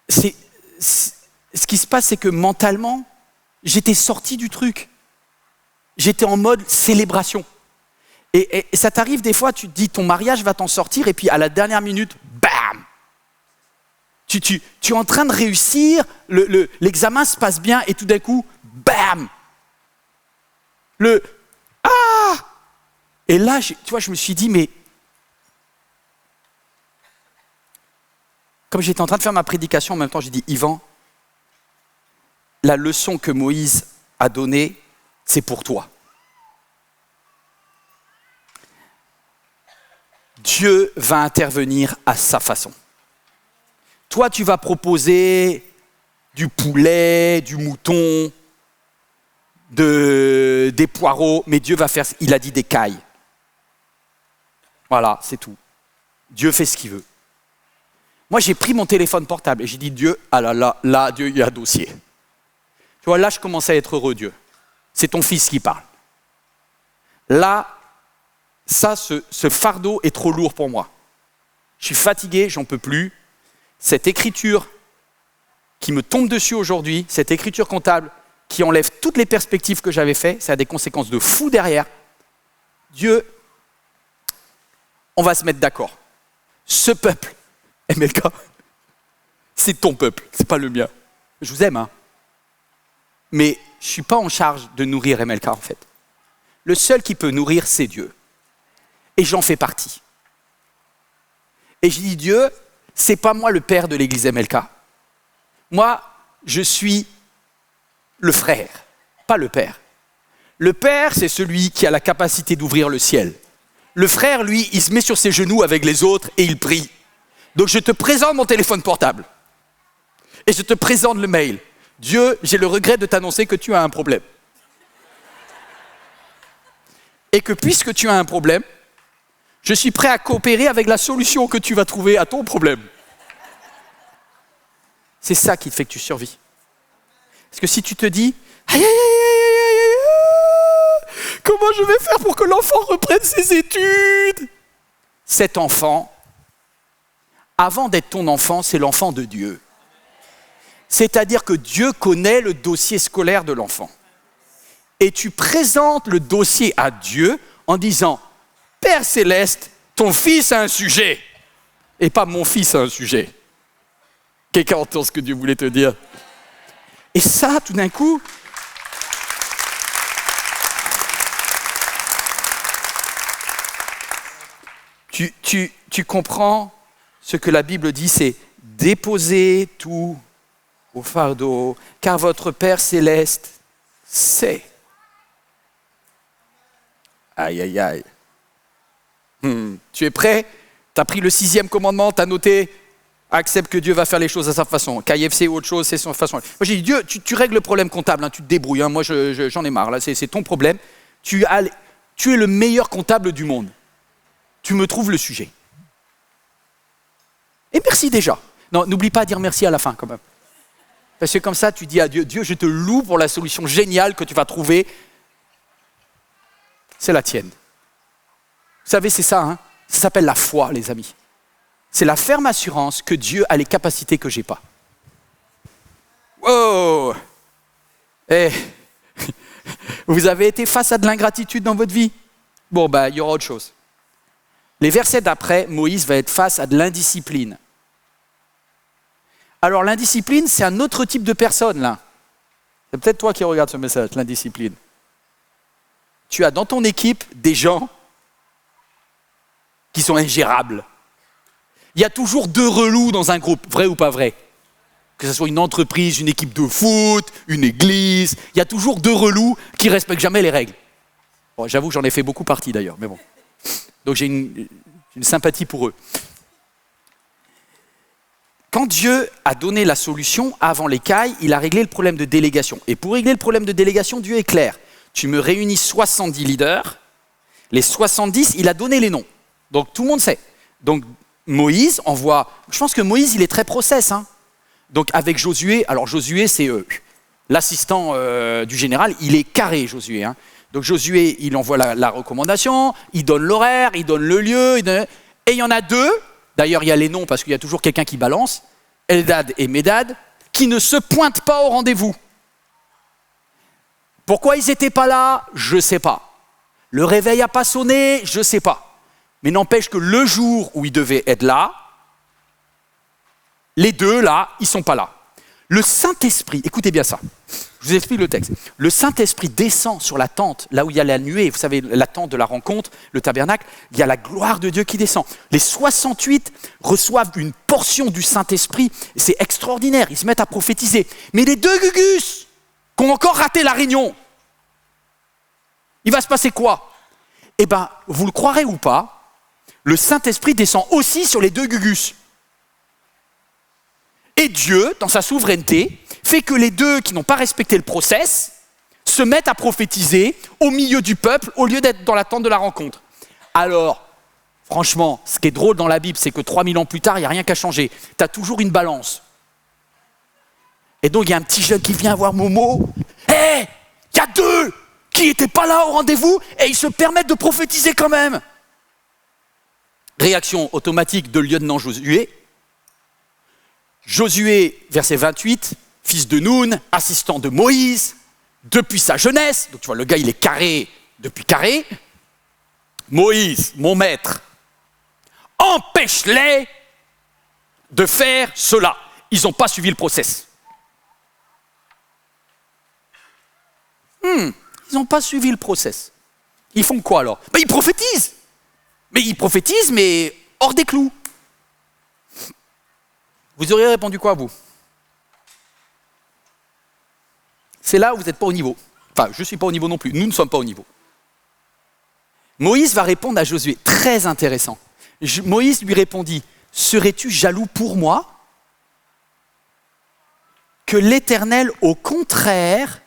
ce qui se passe, c'est que mentalement, j'étais sorti du truc. J'étais en mode célébration. Et ça t'arrive des fois, tu te dis ton mariage va t'en sortir et puis à la dernière minute, bam! Tu es en train de réussir, l'examen se passe bien et tout d'un coup, bam! Ah! Et là, tu vois, je me suis dit, mais comme j'étais en train de faire ma prédication, en même temps, j'ai dit, Yvan, la leçon que Moïse a donnée, c'est pour toi. Dieu va intervenir à sa façon. Toi, tu vas proposer du poulet, du mouton, des poireaux, mais Dieu va faire, il a dit des cailles. Voilà, c'est tout. Dieu fait ce qu'il veut. Moi, j'ai pris mon téléphone portable et j'ai dit, Dieu, ah là, Dieu, il y a un dossier. Tu vois, là, je commençais à être heureux, Dieu. C'est ton fils qui parle. Là, ça, ce fardeau est trop lourd pour moi. Je suis fatigué, j'en peux plus. Cette écriture qui me tombe dessus aujourd'hui, cette écriture comptable qui enlève toutes les perspectives que j'avais faites, ça a des conséquences de fou derrière. Dieu, on va se mettre d'accord. Ce peuple, MLK, c'est ton peuple, c'est pas le mien. Je vous aime, hein. Mais je ne suis pas en charge de nourrir MLK en fait. Le seul qui peut nourrir, c'est Dieu. Et j'en fais partie. Et je dis, Dieu, c'est pas moi le père de l'église MLK. Moi, je suis le frère, pas le père. Le père, c'est celui qui a la capacité d'ouvrir le ciel. Le frère, lui, il se met sur ses genoux avec les autres et il prie. Donc je te présente mon téléphone portable. Et je te présente le mail. Dieu, j'ai le regret de t'annoncer que tu as un problème. Et que puisque tu as un problème, je suis prêt à coopérer avec la solution que tu vas trouver à ton problème. C'est ça qui te fait que tu survis. Parce que si tu te dis, aïe, aïe, aïe, aïe, aïe, aïe, comment je vais faire pour que l'enfant reprenne ses études? Cet enfant, avant d'être ton enfant, c'est l'enfant de Dieu. C'est-à-dire que Dieu connaît le dossier scolaire de l'enfant. Et tu présentes le dossier à Dieu en disant, Père Céleste, ton fils a un sujet. Et pas mon fils a un sujet. Quelqu'un entend ce que Dieu voulait te dire. Et ça, tout d'un coup, tu comprends ce que la Bible dit, c'est déposer tout au fardeau, car votre Père Céleste sait. Aïe, aïe, aïe. Tu es prêt? Tu as pris le 6e commandement, tu as noté, accepte que Dieu va faire les choses à sa façon. KFC ou autre chose, c'est sa façon. Moi j'ai dit, Dieu, tu règles le problème comptable, hein, tu te débrouilles, hein, moi j'en ai marre, là, c'est ton problème. Tu es le meilleur comptable du monde. Tu me trouves le sujet. Et merci déjà. Non, n'oublie pas de dire merci à la fin quand même. Parce que comme ça, tu dis à Dieu, Dieu, je te loue pour la solution géniale que tu vas trouver. C'est la tienne. Vous savez, c'est ça, hein? Ça s'appelle la foi, les amis. C'est la ferme assurance que Dieu a les capacités que je n'ai pas. Wow! Vous avez été face à de l'ingratitude dans votre vie? Bon, il y aura autre chose. Les versets d'après, Moïse va être face à de l'indiscipline. Alors l'indiscipline, c'est un autre type de personne, là. C'est peut-être toi qui regardes ce message, l'indiscipline. Tu as dans ton équipe des gens qui sont ingérables. Il y a toujours 2 relous dans un groupe, vrai ou pas vrai? Que ce soit une entreprise, une équipe de foot, une église, il y a toujours 2 relous qui ne respectent jamais les règles. Bon, j'avoue que j'en ai fait beaucoup partie d'ailleurs, mais bon. Donc j'ai une sympathie pour eux. Quand Dieu a donné la solution avant l'écaille, il a réglé le problème de délégation. Et pour régler le problème de délégation, Dieu est clair. Tu me réunis 70 leaders, les 70, il a donné les noms. Donc tout le monde sait. Donc Moïse envoie, je pense que Moïse il est très process. Hein. Donc avec Josué, alors Josué c'est l'assistant du général, il est carré Josué. Hein. Donc Josué il envoie la recommandation, il donne l'horaire, il donne le lieu, et il y en a 2, d'ailleurs il y a les noms parce qu'il y a toujours quelqu'un qui balance, Eldad et Médad, qui ne se pointent pas au rendez-vous. Pourquoi ils n'étaient pas là? Je ne sais pas. Le réveil n'a pas sonné? Je ne sais pas. Mais n'empêche que le jour où ils devaient être là, les 2 là, ils ne sont pas là. Le Saint-Esprit, écoutez bien ça, je vous explique le texte. Le Saint-Esprit descend sur la tente, là où il y a la nuée, vous savez, la tente de la rencontre, le tabernacle, il y a la gloire de Dieu qui descend. Les 68 reçoivent une portion du Saint-Esprit, c'est extraordinaire, ils se mettent à prophétiser. Mais les 2 gugus qui ont encore raté la réunion, il va se passer quoi? Eh bien, vous le croirez ou pas, le Saint-Esprit descend aussi sur les deux Gugus. Et Dieu, dans sa souveraineté, fait que les deux qui n'ont pas respecté le process se mettent à prophétiser au milieu du peuple au lieu d'être dans la tente de la rencontre. Alors, franchement, ce qui est drôle dans la Bible, c'est que 3000 ans plus tard, il n'y a rien qu'à changer. Tu as toujours une balance. Et donc, il y a un petit jeune qui vient voir Momo. Hé, il y a deux qui n'étaient pas là au rendez-vous et ils se permettent de prophétiser quand même. Réaction automatique de lieutenant Josué. Josué, verset 28, fils de Nun, assistant de Moïse, depuis sa jeunesse. Donc tu vois, le gars, il est carré depuis carré. Moïse, mon maître, empêche-les de faire cela. Ils n'ont pas suivi le process. Ils n'ont pas suivi le process. Ils font quoi alors ? Ils prophétisent. Mais ils prophétisent, mais hors des clous. Vous auriez répondu quoi, vous ? C'est là où vous n'êtes pas au niveau. Enfin, je ne suis pas au niveau non plus. Nous ne sommes pas au niveau. Moïse va répondre à Josué. Très intéressant. Moïse lui répondit, « Serais-tu jaloux pour moi ? Que l'Éternel, au contraire,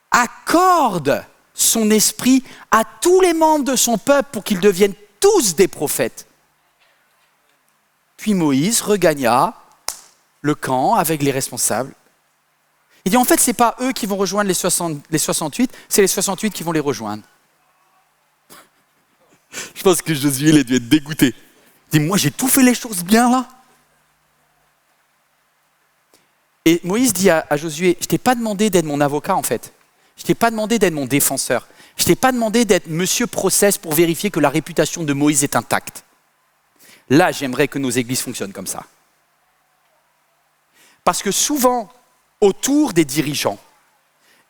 accorde son esprit à tous les membres de son peuple pour qu'ils deviennent tous des prophètes. » Puis Moïse regagna le camp avec les responsables. Il dit en fait, ce n'est pas eux qui vont rejoindre les 68, c'est les 68 qui vont les rejoindre. Je pense que Josué il a dû être dégoûté. Il dit, moi j'ai tout fait les choses bien là. Et Moïse dit à Josué, je ne t'ai pas demandé d'être mon avocat en fait. Je ne t'ai pas demandé d'être mon défenseur. Je ne t'ai pas demandé d'être monsieur process pour vérifier que la réputation de Moïse est intacte. Là, j'aimerais que nos églises fonctionnent comme ça. Parce que souvent, autour des dirigeants,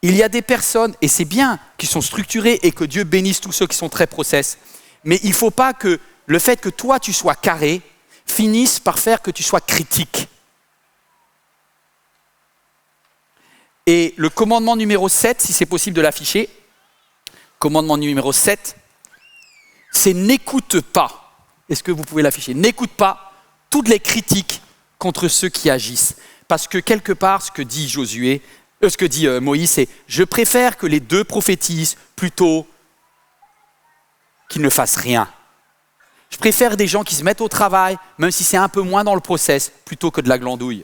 il y a des personnes, et c'est bien, qui sont structurées et que Dieu bénisse tous ceux qui sont très process, mais il ne faut pas que le fait que toi, tu sois carré, finisse par faire que tu sois critique. Et le commandement numéro 7, si c'est possible de l'afficher, commandement numéro 7, c'est n'écoute pas. Est-ce que vous pouvez l'afficher ? N'écoute pas toutes les critiques contre ceux qui agissent. Parce que quelque part, ce que dit Moïse, c'est « Je préfère que les deux prophétisent plutôt qu'ils ne fassent rien. Je préfère des gens qui se mettent au travail, même si c'est un peu moins dans le process, plutôt que de la glandouille. »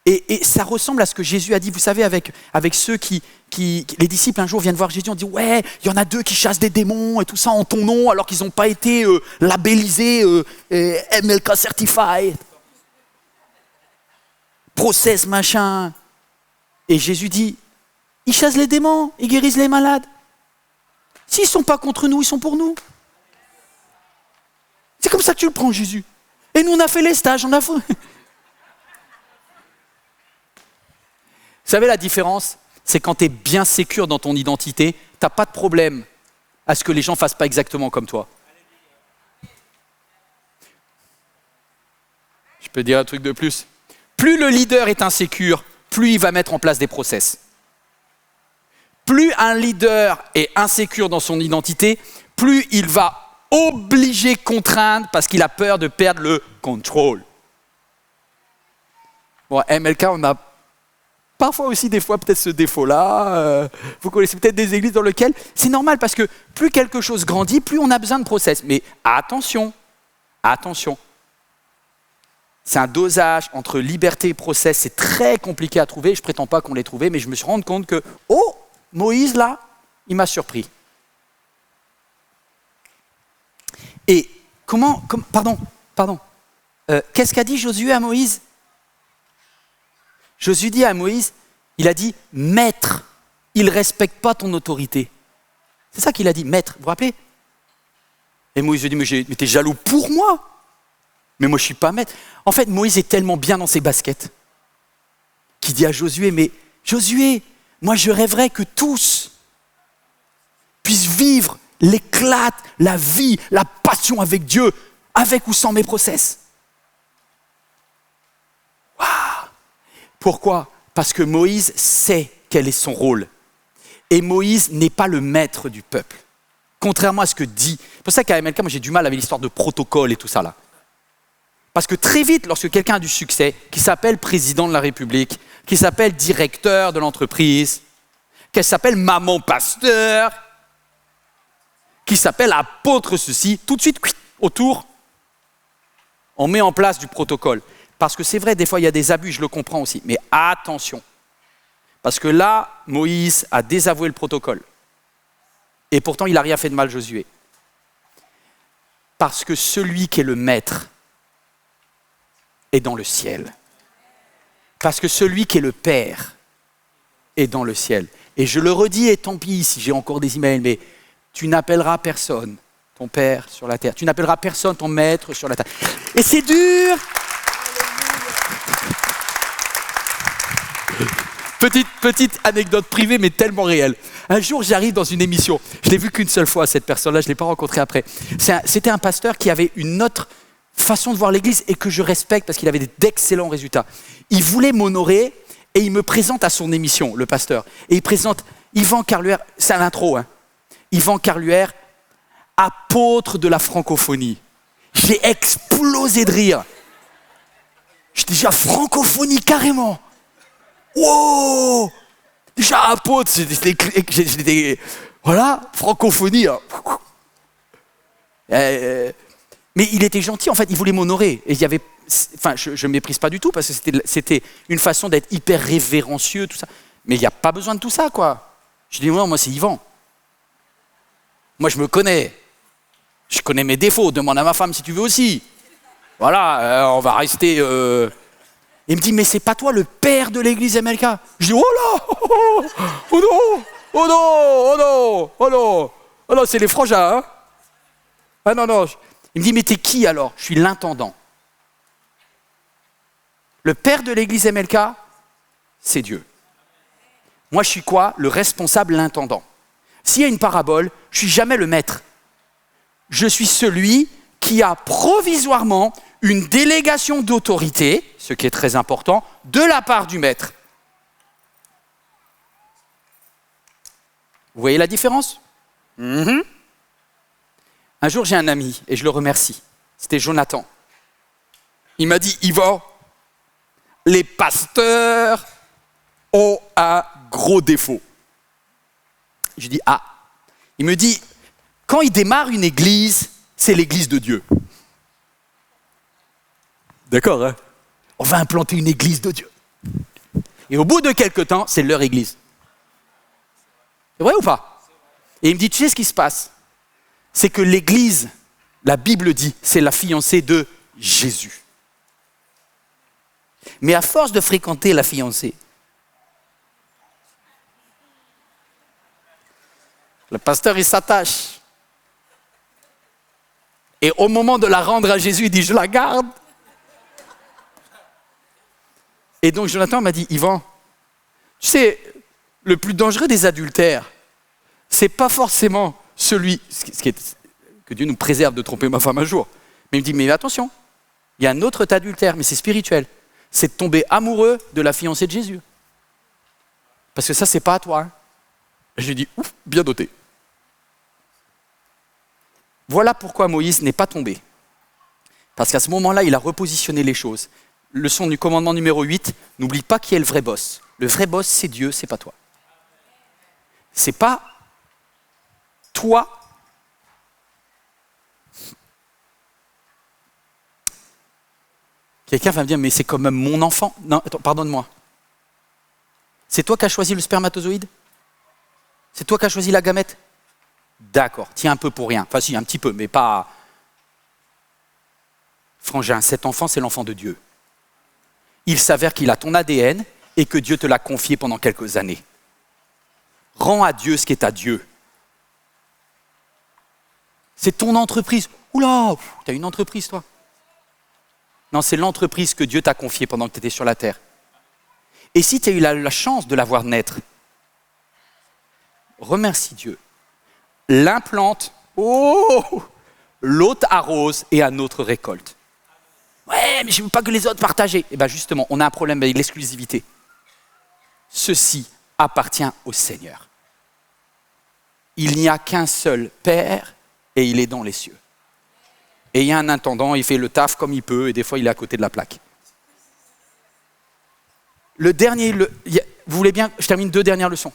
Et ça ressemble à ce que Jésus a dit, vous savez, avec ceux qui les disciples un jour viennent voir Jésus, on dit « Ouais, il y en a deux qui chassent des démons et tout ça en ton nom, alors qu'ils n'ont pas été labellisés MLK Certified. Process, machin. » Et Jésus dit « Ils chassent les démons, ils guérissent les malades. S'ils ne sont pas contre nous, ils sont pour nous. » C'est comme ça que tu le prends, Jésus. Et nous, on a fait les stages, on a fait... Vous savez la différence ? C'est quand tu es bien sécure dans ton identité, tu n'as pas de problème à ce que les gens ne fassent pas exactement comme toi. Je peux dire un truc de plus ? Plus le leader est insécure, plus il va mettre en place des process. Plus un leader est insécure dans son identité, plus il va obliger, contraindre, parce qu'il a peur de perdre le contrôle. Bon, MLK, on a parfois aussi des fois peut-être ce défaut-là. Vous connaissez peut-être des églises dans lesquelles c'est normal parce que plus quelque chose grandit, plus on a besoin de process. Mais attention, c'est un dosage entre liberté et process. C'est très compliqué à trouver. Je ne prétends pas qu'on l'ait trouvé, mais je me suis rendu compte que, Moïse là, il m'a surpris. Et qu'est-ce qu'a dit Josué à Moïse ? Josué dit à Moïse, il a dit « Maître, il ne respecte pas ton autorité. » C'est ça qu'il a dit, « Maître », vous vous rappelez ? Et Moïse lui dit « Mais t'es jaloux pour moi ? Mais moi je ne suis pas maître. » En fait, Moïse est tellement bien dans ses baskets qu'il dit à Josué « Mais Josué, moi je rêverais que tous puissent vivre l'éclat, la vie, la passion avec Dieu, avec ou sans mes process. » Pourquoi ? Parce que Moïse sait quel est son rôle. Et Moïse n'est pas le maître du peuple. Contrairement à ce que dit. C'est pour ça qu'à MLK, moi j'ai du mal avec l'histoire de protocole et tout ça là. Parce que très vite, lorsque quelqu'un a du succès, qui s'appelle président de la République, qui s'appelle directeur de l'entreprise, qu'elle s'appelle maman pasteur, qui s'appelle apôtre ceci, tout de suite, autour, on met en place du protocole. Parce que c'est vrai, des fois, il y a des abus, je le comprends aussi. Mais attention. Parce que là, Moïse a désavoué le protocole. Et pourtant, il n'a rien fait de mal, Josué. Parce que celui qui est le maître est dans le ciel. Parce que celui qui est le Père est dans le ciel. Et je le redis, et tant pis si j'ai encore des emails, mais tu n'appelleras personne ton Père sur la terre. Tu n'appelleras personne ton Maître sur la terre. Et c'est dur. Petite anecdote privée, mais tellement réelle. Un jour, j'arrive dans une émission. Je l'ai vu qu'une seule fois, cette personne-là. Je ne l'ai pas rencontré après. C'était un pasteur qui avait une autre façon de voir l'Église et que je respecte parce qu'il avait d'excellents résultats. Il voulait m'honorer et il me présente à son émission, le pasteur. Et il présente Yvan Carluère, c'est à l'intro, hein. Yvan Carluère, apôtre de la francophonie. J'ai explosé de rire. J'étais déjà francophonie carrément. Wow! Déjà apôtre, j'étais voilà, francophonie. Hein. Mais il était gentil, en fait, il voulait m'honorer. Et il y avait, enfin, je ne méprise pas du tout parce que c'était une façon d'être hyper révérencieux, tout ça. Mais il n'y a pas besoin de tout ça, quoi. Je dis, non, moi c'est Yvan. Moi je me connais. Je connais mes défauts, demande à ma femme si tu veux aussi. Voilà, on va rester... Il me dit, mais c'est pas toi le père de l'église MLK? Je dis, oh là, oh non, oh non, oh non, oh non, oh non, c'est les frangins, hein. Ah non, non. Il me dit, mais t'es qui alors? Je suis l'intendant. Le père de l'église MLK, c'est Dieu. Moi, je suis quoi? Le responsable, l'intendant. S'il y a une parabole, je suis jamais le maître. Je suis celui qui a provisoirement une délégation d'autorité, ce qui est très important, de la part du maître. Vous voyez la différence? Un jour, j'ai un ami, et je le remercie. C'était Jonathan. Il m'a dit, Yvan, les pasteurs ont un gros défaut. Je dis, ah. Il me dit, quand il démarre une église, c'est l'église de Dieu. D'accord, hein? On va implanter une église de Dieu. Et au bout de quelques temps, c'est leur église. C'est vrai ou pas? Et il me dit, tu sais ce qui se passe? C'est que l'église, la Bible dit, c'est la fiancée de Jésus. Mais à force de fréquenter la fiancée, le pasteur, il s'attache. Et au moment de la rendre à Jésus, il dit, je la garde. Et donc Jonathan m'a dit, Yvan, tu sais, le plus dangereux des adultères, c'est pas forcément celui, que Dieu nous préserve de tromper ma femme un jour. Mais il me dit, mais attention, il y a un autre adultère, mais c'est spirituel. C'est de tomber amoureux de la fiancée de Jésus. Parce que ça, c'est pas à toi. Hein. Je lui ai dit, ouf, bien noté. Voilà pourquoi Moïse n'est pas tombé. Parce qu'à ce moment-là, il a repositionné les choses. Leçon du commandement numéro 8, n'oublie pas qui est le vrai boss. Le vrai boss, c'est Dieu, c'est pas toi. C'est pas toi. Quelqu'un va me dire, mais c'est quand même mon enfant. Non, attends, pardonne-moi. C'est toi qui as choisi le spermatozoïde? C'est toi qui as choisi la gamète? D'accord, tiens un peu pour rien. Enfin si, un petit peu, mais pas... Frangin, cet enfant, c'est l'enfant de Dieu. Il s'avère qu'il a ton ADN et que Dieu te l'a confié pendant quelques années. Rends à Dieu ce qui est à Dieu. C'est ton entreprise. Oula, t'as une entreprise toi? Non, c'est l'entreprise que Dieu t'a confiée pendant que tu étais sur la terre. Et si tu as eu la chance de la voir naître, remercie Dieu. L'implante, l'autre arrose et un autre récolte. Ouais, mais je ne veux pas que les autres partagent. Eh bien justement, on a un problème avec l'exclusivité. Ceci appartient au Seigneur. il n'y a qu'un seul Père et il est dans les cieux. Et il y a un intendant, il fait le taf comme il peut et des fois il est à côté de la plaque. Le dernier, vous voulez bien, je termine 2 dernières leçons.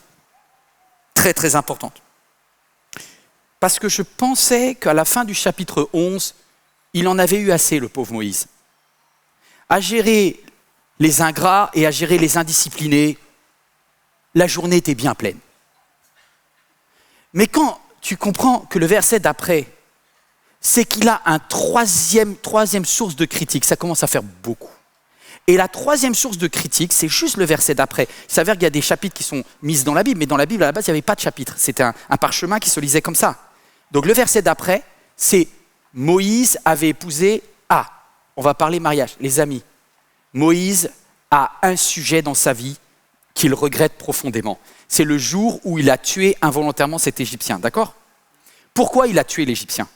Très très importantes. Parce que je pensais qu'à la fin du chapitre 11, il en avait eu assez, le pauvre Moïse. À gérer les ingrats et à gérer les indisciplinés, la journée était bien pleine. Mais quand tu comprends que le verset d'après, c'est qu'il a un troisième source de critique, ça commence à faire beaucoup. Et la 3e source de critique, c'est juste le verset d'après. Il s'avère qu'il y a des chapitres qui sont mis dans la Bible, mais dans la Bible, à la base, il n'y avait pas de chapitre. C'était un parchemin qui se lisait comme ça. Donc le verset d'après, c'est Moïse avait épousé on va parler mariage, les amis. Moïse a un sujet dans sa vie qu'il regrette profondément. C'est le jour où il a tué involontairement cet Égyptien, d'accord ? Pourquoi il a tué l'Égyptien ?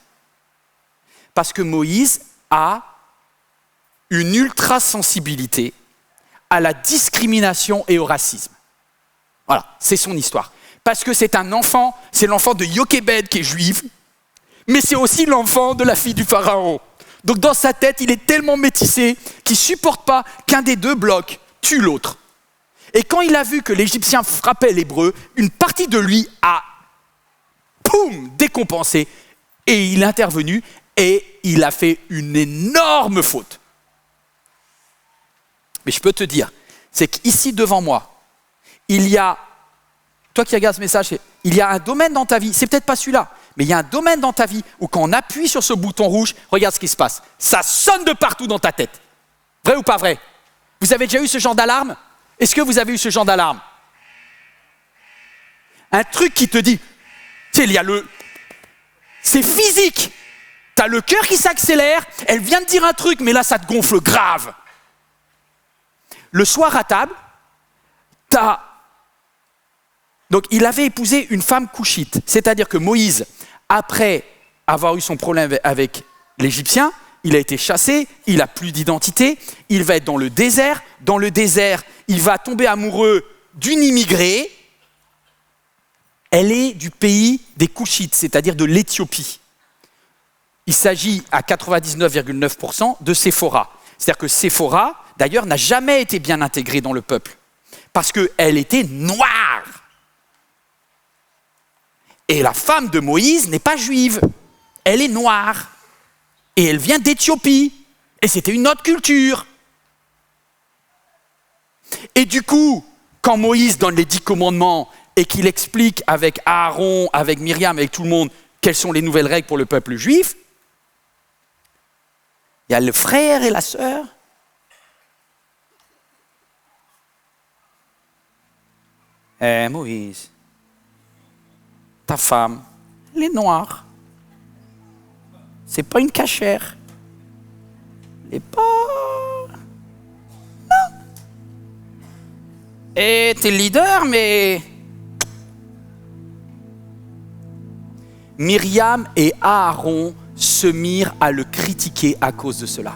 Parce que Moïse a une ultra-sensibilité à la discrimination et au racisme. Voilà, c'est son histoire. Parce que c'est un enfant, c'est l'enfant de Jochebed qui est juive, mais c'est aussi l'enfant de la fille du pharaon. Donc dans sa tête, il est tellement métissé qu'il ne supporte pas qu'un des 2 blocs tue l'autre. Et quand il a vu que l'Égyptien frappait l'Hébreu, une partie de lui a décompensé et il est intervenu et il a fait une énorme faute. Mais je peux te dire, c'est qu'ici devant moi, il y a, toi qui regardes ce message, il y a un domaine dans ta vie, c'est peut-être pas celui-là, mais il y a un domaine dans ta vie où quand on appuie sur ce bouton rouge, regarde ce qui se passe. Ça sonne de partout dans ta tête. Vrai ou pas vrai ? Vous avez déjà eu ce genre d'alarme ? Est-ce que vous avez eu ce genre d'alarme ? Un truc qui te dit, tu sais, c'est physique. Tu as le cœur qui s'accélère, elle vient de dire un truc, mais là ça te gonfle grave. Le soir à table, donc il avait épousé une femme couchite, c'est-à-dire que Moïse, après avoir eu son problème avec l'Égyptien, il a été chassé, il n'a plus d'identité, il va être dans le désert. Dans le désert, il va tomber amoureux d'une immigrée. Elle est du pays des Couchites, c'est-à-dire de l'Éthiopie. Il s'agit à 99,9% de Séphora. C'est-à-dire que Séphora, d'ailleurs, n'a jamais été bien intégrée dans le peuple, parce qu'elle était noire. Et la femme de Moïse n'est pas juive, elle est noire. Et elle vient d'Éthiopie. Et c'était une autre culture. Et du coup, quand Moïse donne les 10 commandements et qu'il explique avec Aaron, avec Myriam, avec tout le monde, quelles sont les nouvelles règles pour le peuple juif, il y a le frère et la sœur. Moïse, ta femme, elle est noire. C'est pas une cachère. Elle est pas... Non. Et t'es leader, mais... Myriam et Aaron se mirent à le critiquer à cause de cela.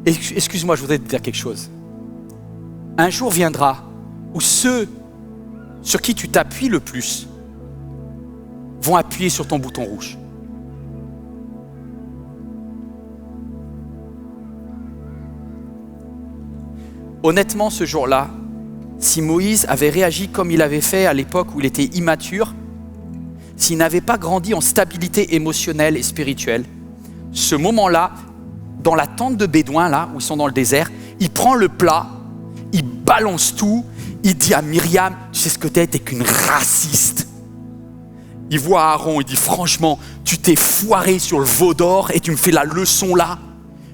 Excuse-moi, je voudrais te dire quelque chose. Un jour viendra où ceux sur qui tu t'appuies le plus vont appuyer sur ton bouton rouge. Honnêtement, ce jour-là, si Moïse avait réagi comme il avait fait à l'époque où il était immature, s'il n'avait pas grandi en stabilité émotionnelle et spirituelle, ce moment-là, dans la tente de Bédouins, là, où ils sont dans le désert, il prend le plat, il balance tout, il dit à Myriam, tu sais ce que t'es qu'une raciste. Il voit Aaron, il dit franchement, tu t'es foiré sur le veau d'or et tu me fais la leçon là,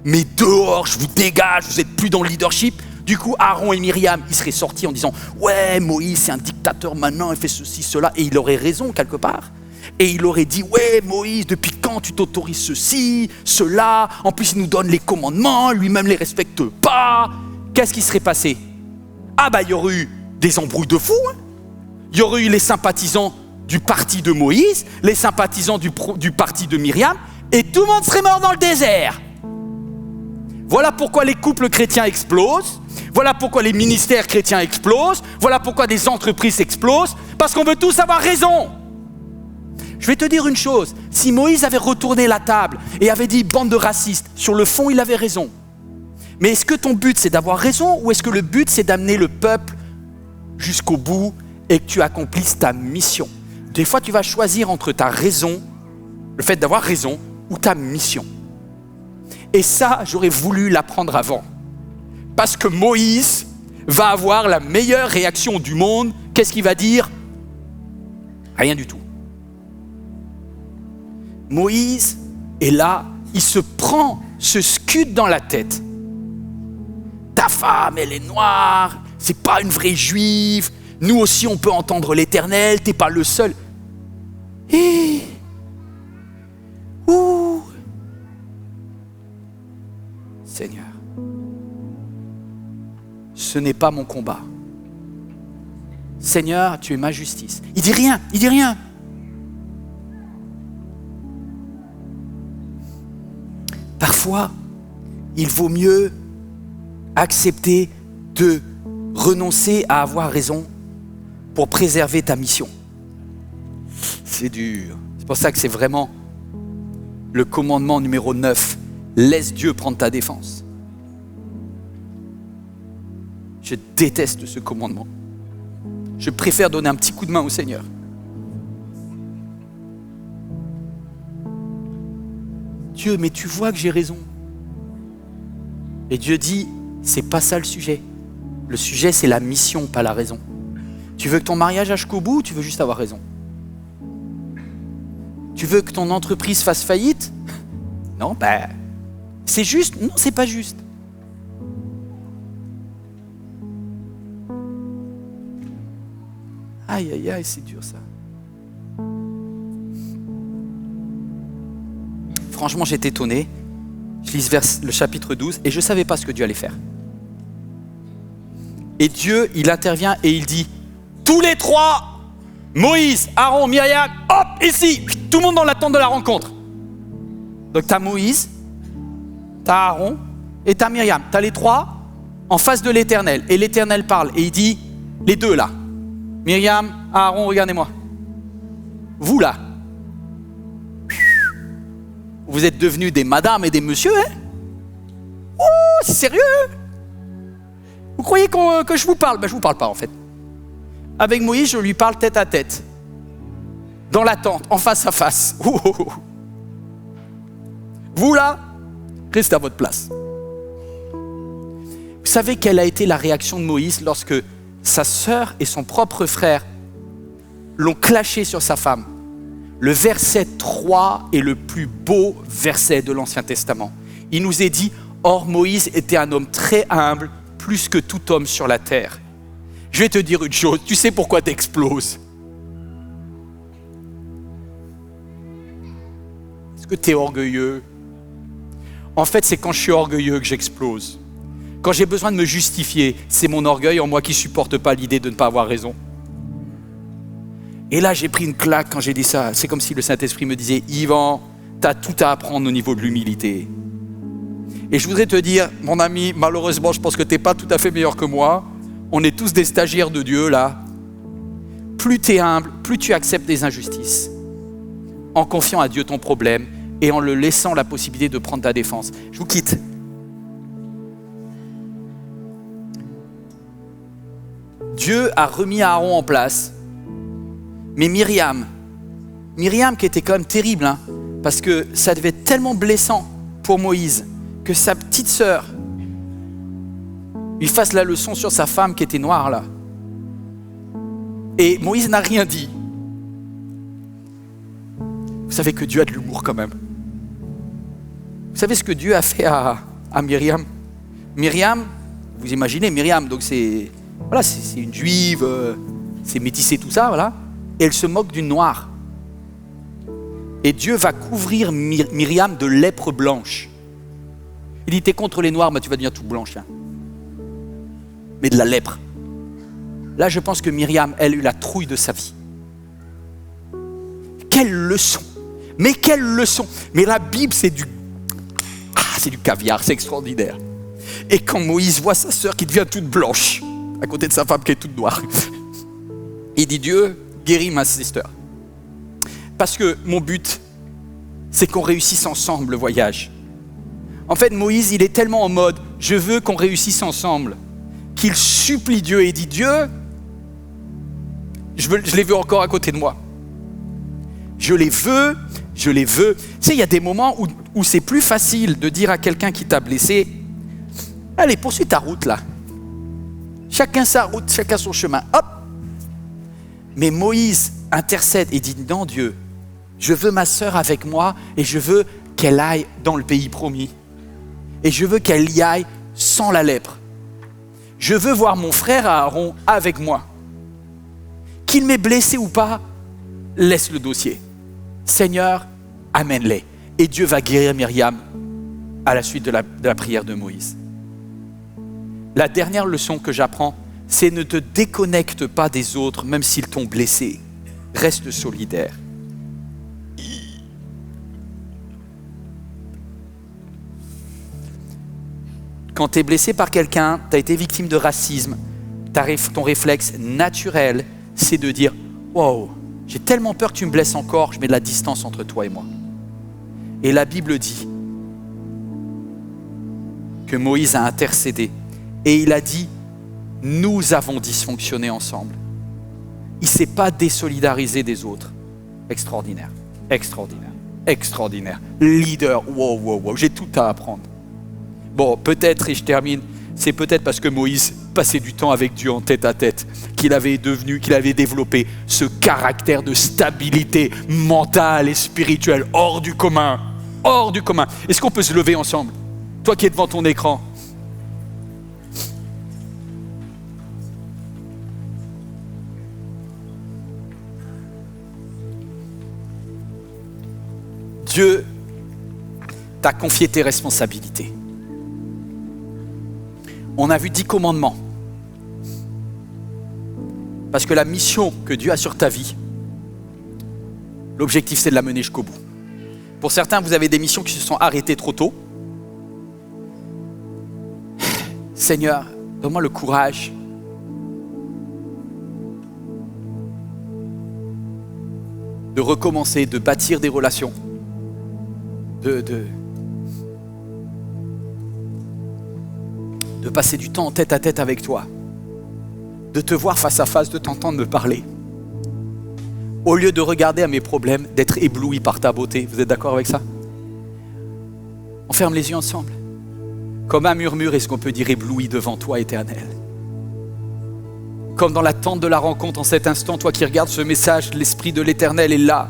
mais dehors, je vous dégage, vous n'êtes plus dans le leadership. Du coup, Aaron et Myriam, ils seraient sortis en disant « Ouais, Moïse, c'est un dictateur maintenant, il fait ceci, cela. » Et il aurait raison quelque part. Et il aurait dit « Ouais, Moïse, depuis quand tu t'autorises ceci, cela? En plus, il nous donne les commandements, lui-même ne les respecte pas. » Qu'est-ce qui serait passé? Ah bah, il y aurait eu des embrouilles de fous. Hein. Il y aurait eu les sympathisants du parti de Moïse, les sympathisants du parti de Myriam, et tout le monde serait mort dans le désert. Voilà pourquoi les couples chrétiens explosent. Voilà pourquoi les ministères chrétiens explosent. Voilà pourquoi des entreprises explosent. Parce qu'on veut tous avoir raison. Je vais te dire une chose. Si Moïse avait retourné la table et avait dit bande de racistes, sur le fond, il avait raison. Mais est-ce que ton but, c'est d'avoir raison ou est-ce que le but, c'est d'amener le peuple jusqu'au bout et que tu accomplisses ta mission? Des fois, tu vas choisir entre ta raison, le fait d'avoir raison, ou ta mission. Et ça, j'aurais voulu l'apprendre avant. Parce que Moïse va avoir la meilleure réaction du monde. Qu'est-ce qu'il va dire? Rien du tout. Moïse est là, il se prend ce scud dans la tête. Ta femme, elle est noire, c'est pas une vraie juive. Nous aussi, on peut entendre l'Éternel, t'es pas le seul. Et... Ouh. Seigneur, ce n'est pas mon combat. Seigneur, tu es ma justice. Il dit rien, il dit rien. Parfois, il vaut mieux accepter de renoncer à avoir raison pour préserver ta mission. C'est dur. C'est pour ça que c'est vraiment le commandement numéro 9. Laisse Dieu prendre ta défense. Je déteste ce commandement. Je préfère donner un petit coup de main au Seigneur. Dieu, mais tu vois que j'ai raison. Et Dieu dit, c'est pas ça le sujet. Le sujet, c'est la mission, pas la raison. Tu veux que ton mariage aille jusqu'au bout ou tu veux juste avoir raison? Tu veux que ton entreprise fasse faillite? Non, c'est juste. Non, c'est pas juste. Aïe, aïe, aïe, c'est dur ça. Franchement, j'étais étonné. Je lis le chapitre 12 et je ne savais pas ce que Dieu allait faire. Et Dieu, il intervient et il dit, tous les trois, Moïse, Aaron, Myriam, hop, ici, tout le monde dans la tente de la rencontre. Donc tu as Moïse, tu as Aaron et tu as Myriam. Tu as les trois en face de l'Éternel. Et l'Éternel parle et il dit, les deux là, Myriam, Aaron, regardez-moi. Vous là, vous êtes devenus des madames et des messieurs, hein? Oh, c'est sérieux? Vous croyez que je vous parle? Je ne vous parle pas en fait. Avec Moïse, je lui parle tête à tête. Dans la tente, en face à face. Oh, oh, oh. Vous là, restez à votre place. Vous savez quelle a été la réaction de Moïse lorsque sa sœur et son propre frère l'ont clashé sur sa femme? Le verset 3 est le plus beau verset de l'Ancien Testament. Il nous est dit, or Moïse était un homme très humble, plus que tout homme sur la terre. Je vais te dire une chose, tu sais pourquoi tu exploses? Est-ce que tu es orgueilleux? En fait, c'est quand je suis orgueilleux que j'explose. Quand j'ai besoin de me justifier, c'est mon orgueil en moi qui ne supporte pas l'idée de ne pas avoir raison. Et là, j'ai pris une claque quand j'ai dit ça. C'est comme si le Saint-Esprit me disait, Yvan, tu as tout à apprendre au niveau de l'humilité. Et je voudrais te dire, mon ami, malheureusement, je pense que tu n'es pas tout à fait meilleur que moi. On est tous des stagiaires de Dieu, là. Plus tu es humble, plus tu acceptes des injustices. En confiant à Dieu ton problème et en le laissant la possibilité de prendre ta défense. Je vous quitte. Dieu a remis Aaron en place. Mais Myriam qui était quand même terrible, hein, parce que ça devait être tellement blessant pour Moïse que sa petite sœur lui fasse la leçon sur sa femme qui était noire là. Et Moïse n'a rien dit. Vous savez que Dieu a de l'humour quand même. Vous savez ce que Dieu a fait à Myriam? Myriam, vous imaginez Myriam, donc c'est une juive, c'est métissé tout ça, voilà. Et elle se moque d'une noire. Et Dieu va couvrir Myriam de lèpre blanche. Il dit, t'es contre les noirs, mais tu vas devenir tout blanche. Hein. Mais de la lèpre. Là, je pense que Myriam, elle a eu la trouille de sa vie. Quelle leçon! Mais quelle leçon! Mais la Bible, c'est du caviar, c'est extraordinaire. Et quand Moïse voit sa sœur qui devient toute blanche, à côté de sa femme qui est toute noire, il dit, Dieu, guéris ma sister. Parce que mon but, c'est qu'on réussisse ensemble le voyage. En fait, Moïse, il est tellement en mode, je veux qu'on réussisse ensemble, qu'il supplie Dieu et dit, Dieu, je les veux encore à côté de moi. Je les veux. Tu sais, il y a des moments où c'est plus facile de dire à quelqu'un qui t'a blessé, allez, poursuis ta route là. Chacun sa route, chacun son chemin. Hop. Mais Moïse intercède et dit, non Dieu, je veux ma sœur avec moi et je veux qu'elle aille dans le pays promis. Et je veux qu'elle y aille sans la lèpre. Je veux voir mon frère Aaron avec moi. Qu'il m'ait blessé ou pas, laisse le dossier. Seigneur, amène-les. Et Dieu va guérir Myriam à la suite de la prière de Moïse. La dernière leçon que j'apprends, c'est ne te déconnecte pas des autres, même s'ils t'ont blessé. Reste solidaire. Quand tu es blessé par quelqu'un, tu as été victime de racisme, ton réflexe naturel, c'est de dire « Wow, j'ai tellement peur que tu me blesses encore, je mets de la distance entre toi et moi. » Et la Bible dit que Moïse a intercédé et il a dit « Nous avons dysfonctionné ensemble. » Il ne s'est pas désolidarisé des autres. Extraordinaire, extraordinaire, extraordinaire. Leader, wow, j'ai tout à apprendre. Bon, peut-être, et je termine, c'est peut-être parce que Moïse passait du temps avec Dieu en tête à tête qu'il avait développé ce caractère de stabilité mentale et spirituelle hors du commun. Hors du commun. Est-ce qu'on peut se lever ensemble? Toi qui es devant ton écran. Dieu t'a confié tes responsabilités. On a vu 10 commandements. Parce que la mission que Dieu a sur ta vie, l'objectif c'est de la mener jusqu'au bout. Pour certains, vous avez des missions qui se sont arrêtées trop tôt. Seigneur, donne-moi le courage de recommencer, de bâtir des relations, de passer du temps en tête à tête avec toi, de te voir face à face, de t'entendre me parler. Au lieu de regarder à mes problèmes, d'être ébloui par ta beauté. Vous êtes d'accord avec ça? On ferme les yeux ensemble. Comme un murmure, est-ce qu'on peut dire ébloui devant toi, Éternel? Comme dans l'attente de la rencontre en cet instant, toi qui regardes ce message, l'Esprit de l'Éternel est là.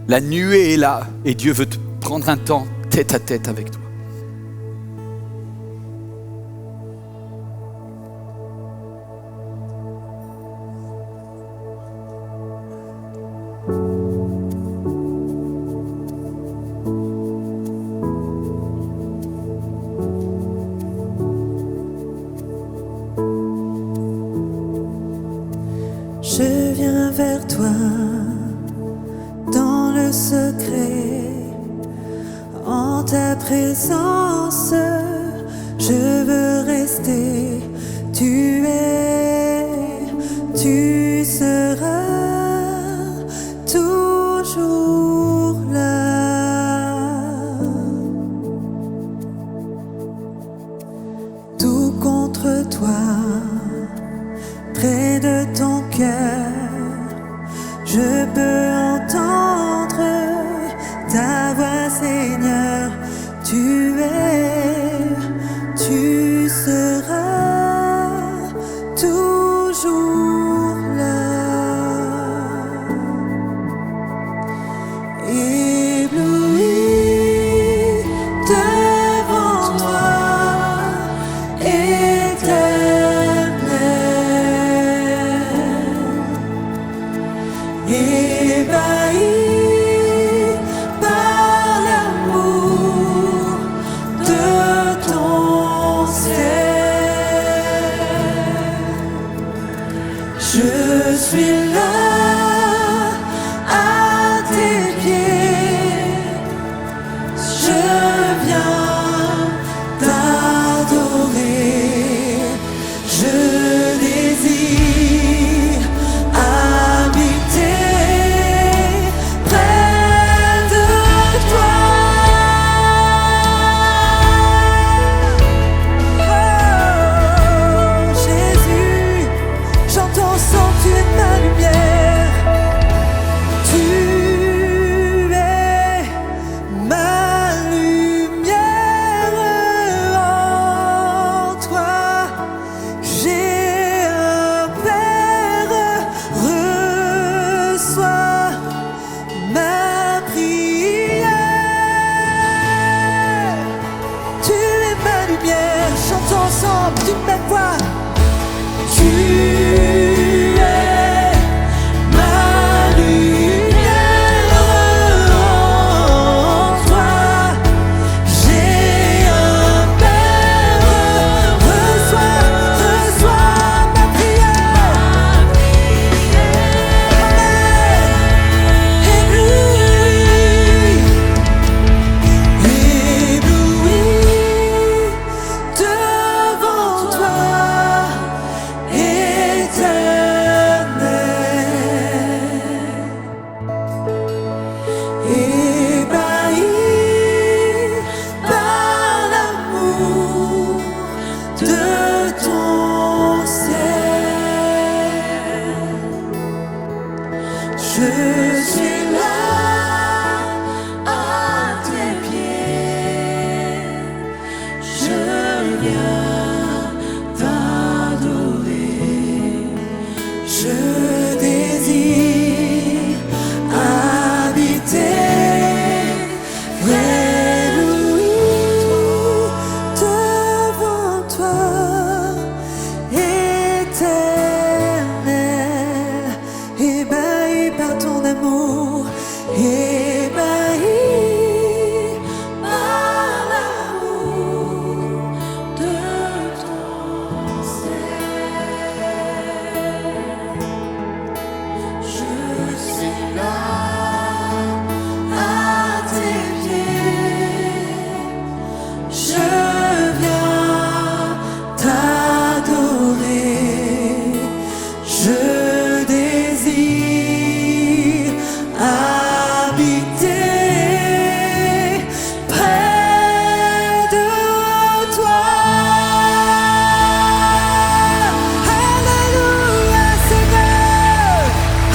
La nuée est là et Dieu veut te prendre un temps tête à tête avec toi. Je viens vers toi dans le secret, en ta présence, je veux rester. Tu seras toujours là. Tout contre toi, près de ton cœur, je peux entendre ta voix, Seigneur. Tu seras toujours là. Ébloui devant toi, ébahi par l'amour de ton ciel. Je suis là à tes pieds, je viens d'une même voix. Tu es ma lumière, en toi j'ai un Père. Reçois ma prière. Amen. Ébloui devant toi, ébahi par l'amour de ton ciel. Je suis là à tes pieds, je viens t'adorer, je désire habiter près de lui, devant toi, éternel, ébahi par ton amour, ébahi par l'amour de ton ciel. Je suis là à tes pieds, je viens t'adorer, je désire habiter près de toi. Alléluia Seigneur,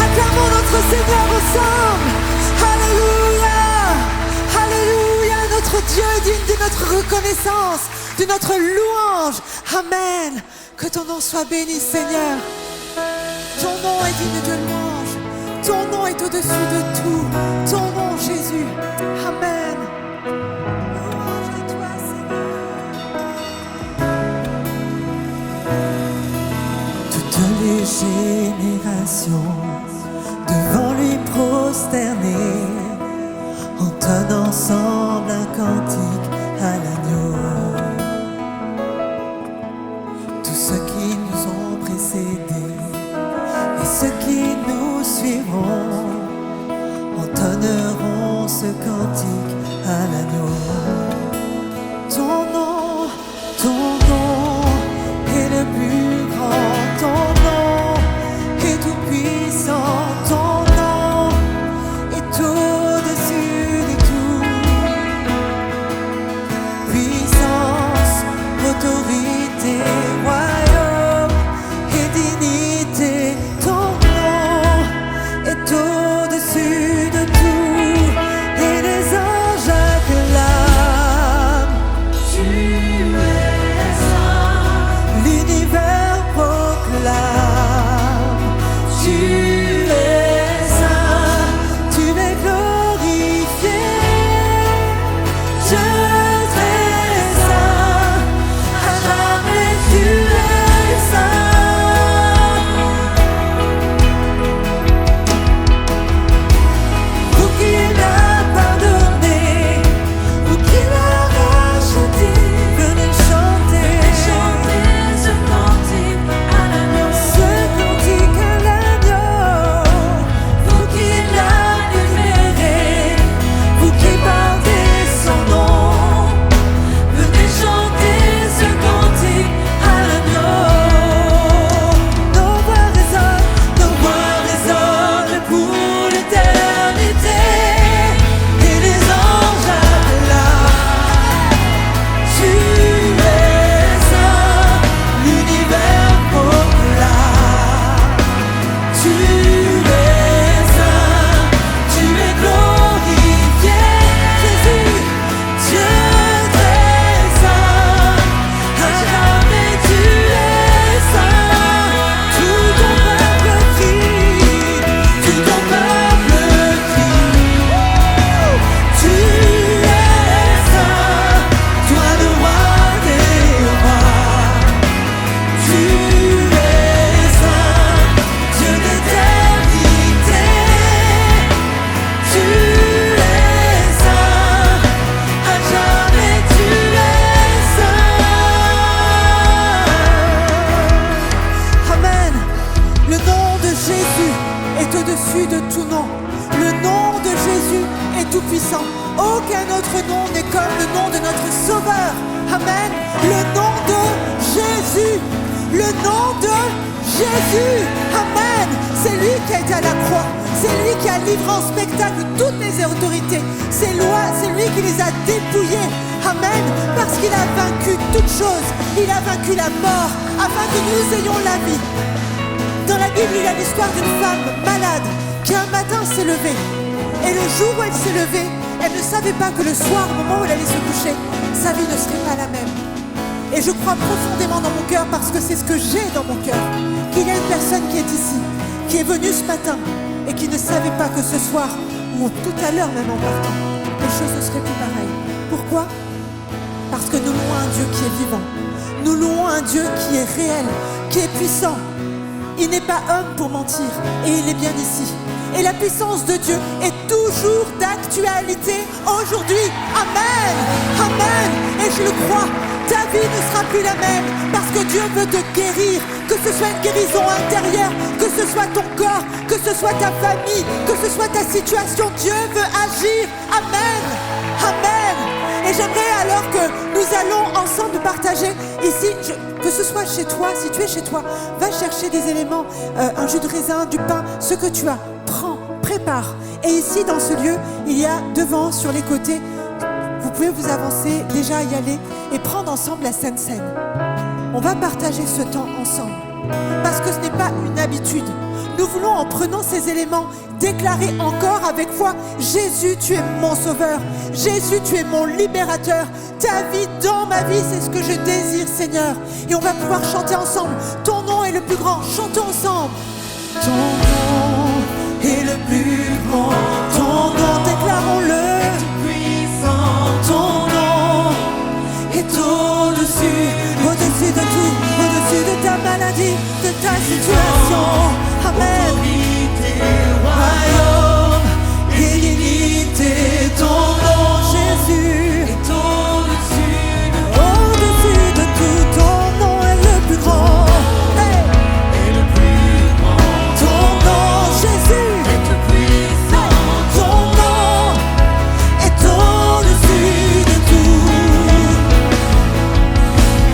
acclamons notre Seigneur ensemble. Alléluia, alléluia, notre Dieu est digne de notre reconnaissance, de notre louange. Amen. Que ton nom soit béni Seigneur. Ton nom est digne de louange. Ton nom est au-dessus de tout. Ton nom Jésus. Amen. Louange à toi Seigneur. Toutes les générations devant lui prosternées entonnent ensemble un cantique à l'agneau. Tous ceux qui nous ont précédés et ceux qui nous suivront entonneront ce cantique à l'agneau. Ton nom est le plus grand, ton nom est tout puissant, ton nom est au-dessus de tout. au-dessus de tout nom. Le nom de Jésus est tout puissant. Aucun autre nom n'est comme le nom de notre Sauveur. Amen. Le nom de Jésus. Le nom de Jésus. Amen. C'est lui qui a été à la croix. C'est lui qui a livré en spectacle toutes les autorités. C'est lui qui les a dépouillées. Amen. Parce qu'il a vaincu toutes choses. Il a vaincu la mort afin que nous ayons la vie. Dans la Bible, il y a l'histoire d'une femme malade qui un matin s'est levée. Et le jour où elle s'est levée, elle ne savait pas que le soir, au moment où elle allait se coucher, sa vie ne serait pas la même. Et je crois profondément dans mon cœur, parce que c'est ce que j'ai dans mon cœur, qu'il y a une personne qui est ici, qui est venue ce matin et qui ne savait pas que ce soir, ou tout à l'heure même en partant, les choses ne seraient plus pareilles. Pourquoi ? Parce que nous louons un Dieu qui est vivant. Nous louons un Dieu qui est réel, qui est puissant. Il n'est pas homme pour mentir, et il est bien ici. Et la puissance de Dieu est toujours d'actualité aujourd'hui. Amen. Amen. Et je le crois, ta vie ne sera plus la même, parce que Dieu veut te guérir, que ce soit une guérison intérieure, que ce soit ton corps, que ce soit ta famille, que ce soit ta situation. Dieu veut agir. Amen. Amen. Et j'aimerais alors que nous allons ensemble partager ici, que ce soit chez toi, si tu es chez toi, va chercher des éléments, un jus de raisin, du pain, ce que tu as, prends, prépare. Et ici dans ce lieu, il y a devant, sur les côtés, vous pouvez vous avancer, déjà y aller et prendre ensemble la Sainte Seine. On va partager ce temps ensemble, parce que ce n'est pas une habitude. Nous voulons, en prenant ces éléments, déclarer encore avec foi: Jésus, tu es mon sauveur. Jésus, tu es mon libérateur. Ta vie dans ma vie, c'est ce que je désire, Seigneur. Et on va pouvoir chanter ensemble. Ton nom est le plus grand. Chantons ensemble. Ton nom est le plus grand. Ton nom, déclarons-le. Ton nom est au-dessus de tout, au-dessus de ta maladie, de ta situation. Amen. Royaume et dignité, ton nom, Jésus, est au-dessus de tout. Ton nom est le plus grand. Hey. Et le plus grand. Ton nom, Jésus, est le puissant. Ton nom est au-dessus de tout.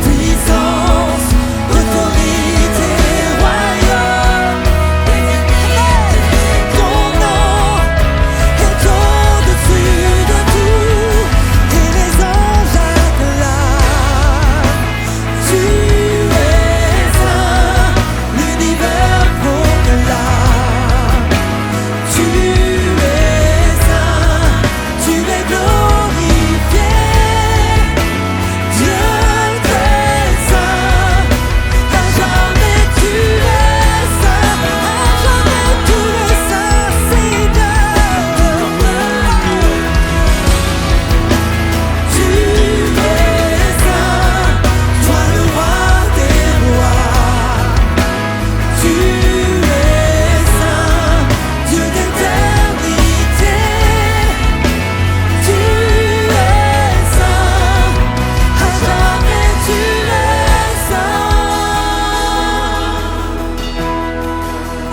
Puissance, autorité, royaume. Ton nom est au-dessus de tout. Et les anges acclament. Tu es saint, l'univers proclame. Tu es saint, tu es glorifié. Dieu, tu es saint, à jamais tu es saint, à jamais tu es saint, Seigneur. Tu es saint, toi le roi des rois. Tu es saint, Dieu d'éternité. Tu es saint, à jamais tu es saint.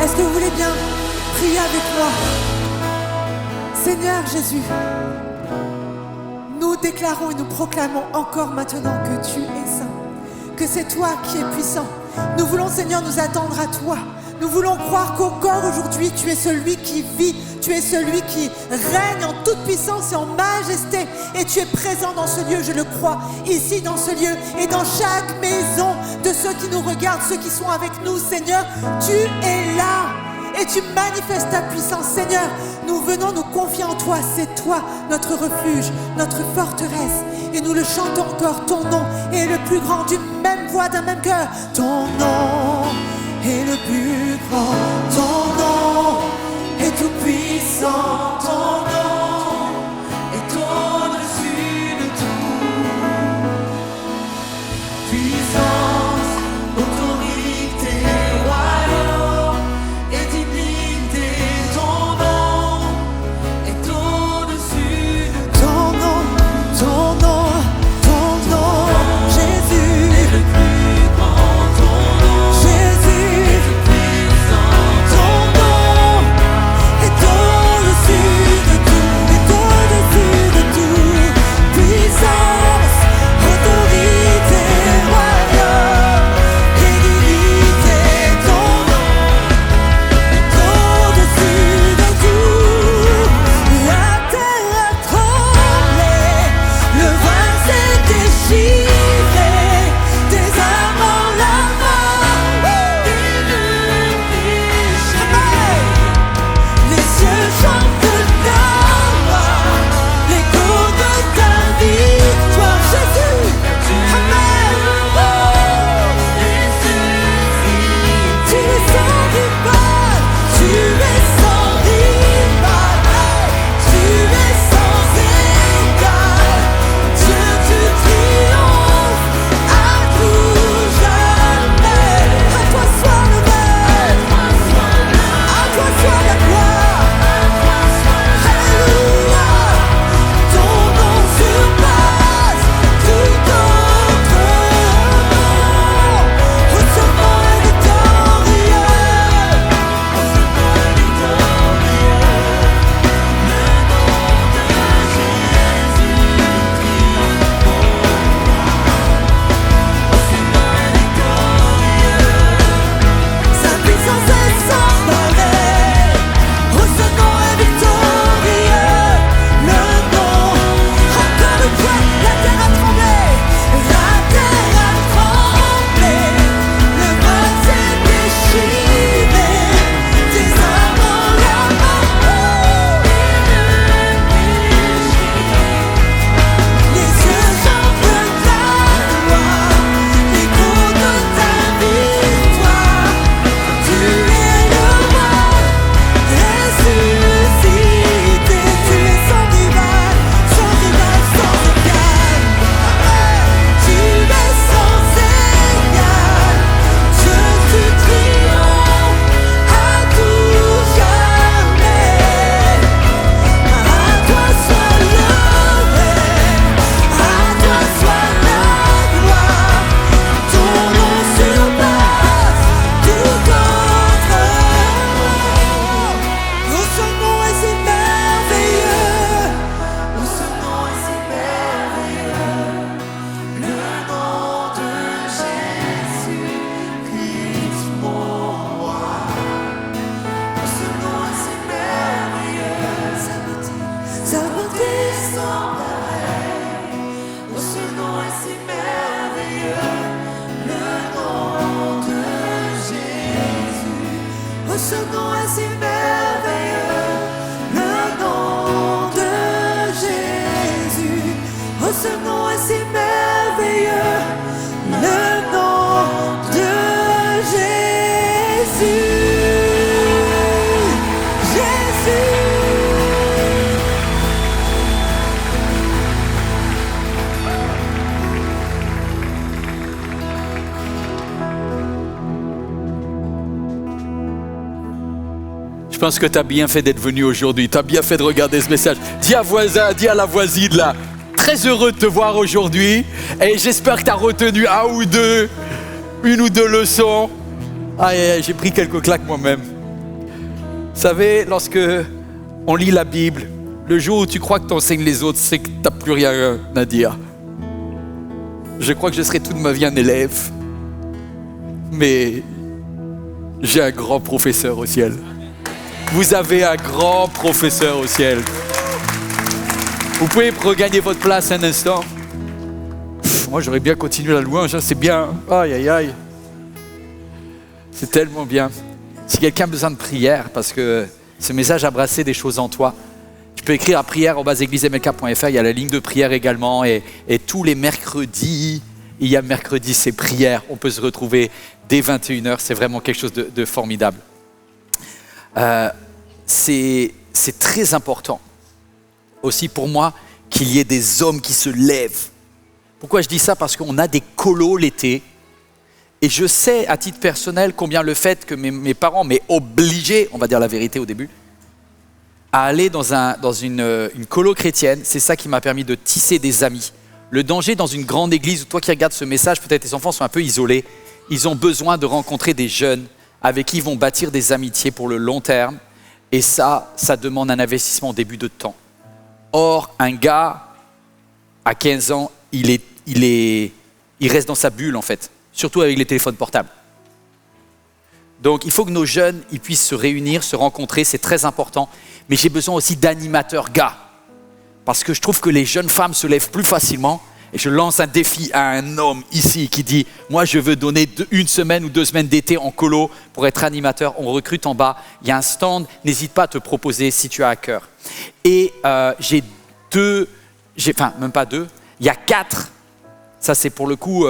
Est-ce que vous voulez bien prier avec moi? Seigneur Jésus, nous déclarons et nous proclamons encore maintenant que tu es saint, que c'est toi qui es puissant. Nous voulons, Seigneur, nous attendre à toi. Nous voulons croire qu'encore aujourd'hui, tu es celui qui vit, tu es celui qui règne en toute puissance et en majesté. Et tu es présent dans ce lieu, je le crois, ici dans ce lieu et dans chaque maison de ceux qui nous regardent, ceux qui sont avec nous, Seigneur. Tu es là et tu manifestes ta puissance, Seigneur. Nous venons nous confier en toi, c'est toi notre refuge, notre forteresse. Et nous le chantons encore, ton nom est le plus grand, d'une même voix, d'un même cœur. Ton nom est le plus grand, ton nom est tout puissant, ton nom est au-dessus de tout. Puissance, autorité, royaume et dignité, ton nom est au-dessus de tout. Ton nom, Jésus est le plus grand, ton nom, Jésus est le puissant, ton nom Je pense que tu as bien fait d'être venu aujourd'hui. Tu as bien fait de regarder ce message. Dis à voisin, dis à la voisine là. Très heureux de te voir aujourd'hui. Et j'espère que tu as retenu une ou deux leçons. J'ai pris quelques claques moi-même. Vous savez, lorsque on lit la Bible, le jour où tu crois que tu enseignes les autres, c'est que tu n'as plus rien à dire. Je crois que je serai toute ma vie un élève. Mais j'ai un grand professeur au ciel. Vous avez un grand professeur au ciel. Vous pouvez regagner votre place un instant. Moi, j'aurais bien continué la louange, c'est bien. Aïe, aïe, aïe. C'est tellement bien. Si quelqu'un a besoin de prière, parce que ce message a brassé des choses en toi, tu peux écrire à prière@églisemlk.fr. Il y a la ligne de prière également. Et tous les mercredis, il y a mercredi, c'est prière. On peut se retrouver dès 21h. C'est vraiment quelque chose de formidable. C'est très important aussi pour moi qu'il y ait des hommes qui se lèvent. Pourquoi je dis ça? Parce qu'on a des colos l'été. Et je sais à titre personnel combien le fait que mes parents m'aient obligé, on va dire la vérité au début, à aller dans une colo chrétienne, c'est ça qui m'a permis de tisser des amis. Le danger dans une grande église, où toi qui regardes ce message, peut-être tes enfants sont un peu isolés, ils ont besoin de rencontrer des jeunes avec qui ils vont bâtir des amitiés pour le long terme. Et ça demande un investissement au début de temps. Or, un gars, à 15 ans, il reste dans sa bulle en fait, surtout avec les téléphones portables. Donc, il faut que nos jeunes ils puissent se réunir, se rencontrer, c'est très important. Mais j'ai besoin aussi d'animateurs gars, parce que je trouve que les jeunes femmes se lèvent plus facilement. Et je lance un défi à un homme ici qui dit « Moi, je veux donner 1 semaine ou 2 semaines d'été en colo pour être animateur. » On recrute en bas. Il y a un stand. N'hésite pas à te proposer si tu as à cœur. Et même pas 2. Il y a 4. Ça, c'est pour le coup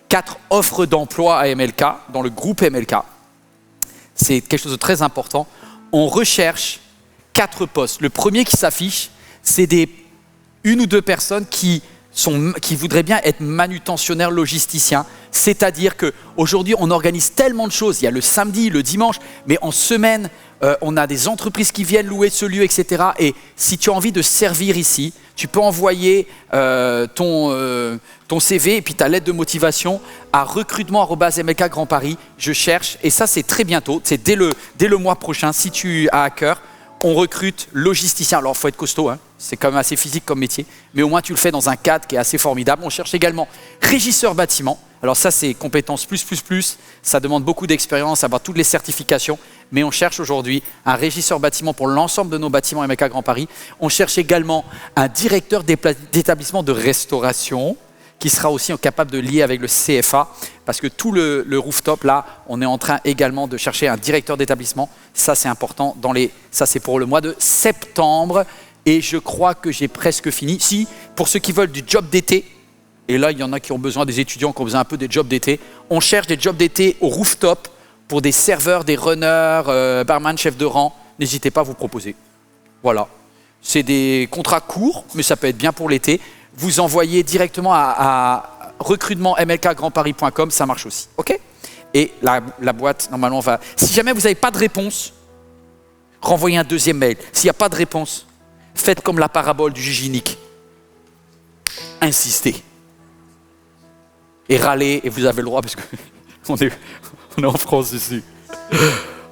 4 offres d'emploi à MLK, dans le groupe MLK. C'est quelque chose de très important. On recherche 4 postes. Le premier qui s'affiche, c'est 1 ou 2 personnes qui voudraient bien être manutentionnaires logisticiens. C'est-à-dire qu'aujourd'hui, on organise tellement de choses. Il y a le samedi, le dimanche, mais en semaine, on a des entreprises qui viennent louer ce lieu, etc. Et si tu as envie de servir ici, tu peux envoyer ton CV et puis ta lettre de motivation à recrutement@MLK Grand Paris. Je cherche, et ça c'est très bientôt, c'est dès le mois prochain, si tu as à cœur. On recrute logisticien. Alors, il faut être costaud, hein. C'est quand même assez physique comme métier, mais au moins tu le fais dans un cadre qui est assez formidable. On cherche également régisseur bâtiment. Alors ça, c'est compétences plus. Ça demande beaucoup d'expérience, avoir toutes les certifications, mais on cherche aujourd'hui un régisseur bâtiment pour l'ensemble de nos bâtiments MLK Grand Paris. On cherche également un directeur d'établissement de restauration qui sera aussi capable de lier avec le CFA, parce que tout le rooftop, là, on est en train également de chercher un directeur d'établissement. Ça, c'est important. Ça, c'est pour le mois de septembre. Et je crois que j'ai presque fini. Si, pour ceux qui veulent du job d'été, et là, il y en a qui ont besoin, des étudiants qui ont besoin un peu des jobs d'été, on cherche des jobs d'été au rooftop pour des serveurs, des runners, barman, chef de rang. N'hésitez pas à vous proposer. Voilà. C'est des contrats courts, mais ça peut être bien pour l'été. Vous envoyez directement à recrutement@mlkgrandparis.com, ça marche aussi. OK? Et la boîte, normalement, va... Si jamais vous n'avez pas de réponse, renvoyez un 2e mail. S'il n'y a pas de réponse, faites comme la parabole du Jujinique. Insistez. Et râlez, et vous avez le droit, parce qu'on est en France ici.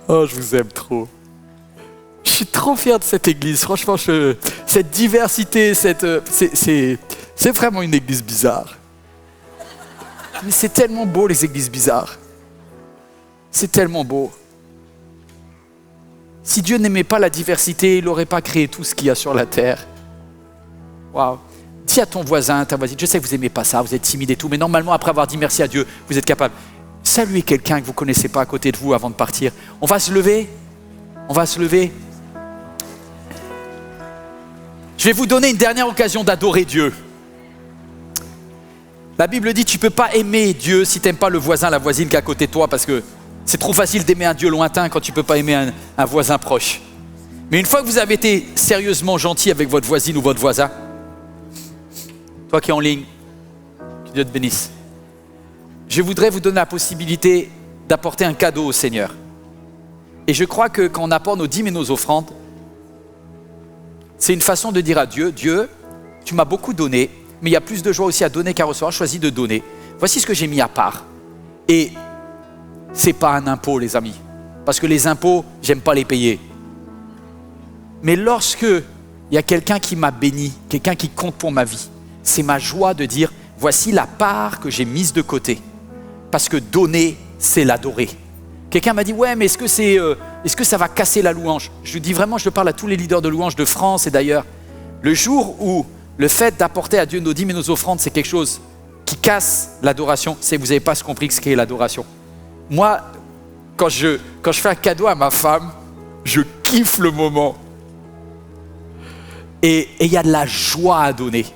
Oh, je vous aime trop. Je suis trop fier de cette église. Franchement, cette diversité, c'est vraiment une église bizarre. Mais c'est tellement beau, les églises bizarres. C'est tellement beau. Si Dieu n'aimait pas la diversité, il n'aurait pas créé tout ce qu'il y a sur la terre. Waouh. Dis à ton voisin, ta voisine, je sais que vous n'aimez pas ça, vous êtes timide et tout, mais normalement, après avoir dit merci à Dieu, vous êtes capable. Saluez quelqu'un que vous ne connaissez pas à côté de vous avant de partir. On va se lever. Je vais vous donner une dernière occasion d'adorer Dieu. La Bible dit, tu ne peux pas aimer Dieu si tu n'aimes pas le voisin, la voisine qui est à côté de toi, parce que c'est trop facile d'aimer un Dieu lointain quand tu ne peux pas aimer un voisin proche. Mais une fois que vous avez été sérieusement gentil avec votre voisine ou votre voisin, toi qui es en ligne, que Dieu te bénisse. Je voudrais vous donner la possibilité d'apporter un cadeau au Seigneur. Et je crois que quand on apporte nos dîmes et nos offrandes, c'est une façon de dire à Dieu, Dieu, tu m'as beaucoup donné, mais il y a plus de joie aussi à donner qu'à recevoir. Choisis de donner. Voici ce que j'ai mis à part. Et ce n'est pas un impôt, les amis. Parce que les impôts, j'aime pas les payer. Mais lorsque il y a quelqu'un qui m'a béni, quelqu'un qui compte pour ma vie, c'est ma joie de dire, voici la part que j'ai mise de côté. Parce que donner, c'est l'adorer. Quelqu'un m'a dit, ouais, mais est-ce que ça va casser la louange? Je lui dis vraiment, je parle à tous les leaders de louange de France et d'ailleurs. Le jour où le fait d'apporter à Dieu nos dîmes et nos offrandes, c'est quelque chose qui casse l'adoration, c'est que vous n'avez pas compris ce qu'est l'adoration. Moi, quand je fais un cadeau à ma femme, je kiffe le moment. Et il y a de la joie à donner.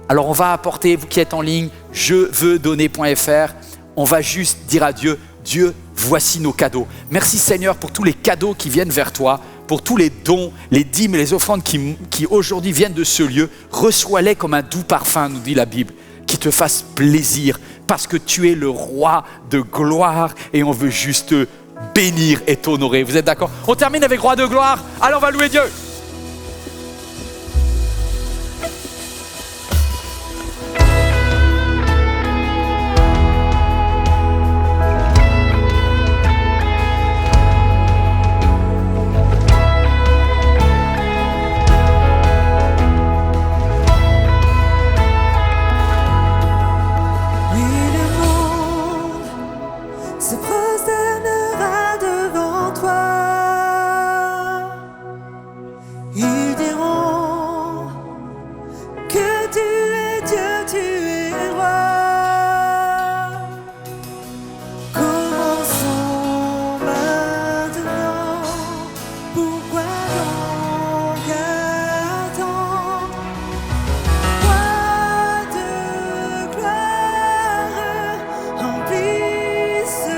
Alors on va apporter, vous qui êtes en ligne, jeveusdonner.fr, on va juste dire à Dieu, Dieu, voici nos cadeaux. Merci Seigneur pour tous les cadeaux qui viennent vers toi, pour tous les dons, les dîmes et les offrandes qui aujourd'hui viennent de ce lieu. Reçois-les comme un doux parfum, nous dit la Bible, qui te fasse plaisir parce que tu es le roi de gloire et on veut juste te bénir et t'honorer. Vous êtes d'accord? On termine avec roi de gloire. Allez, on va louer Dieu. Se prosternera devant toi. Ils diront que tu es Dieu, tu es roi. Commençons maintenant. Pourquoi donc attendre? Roi de gloire, remplis ce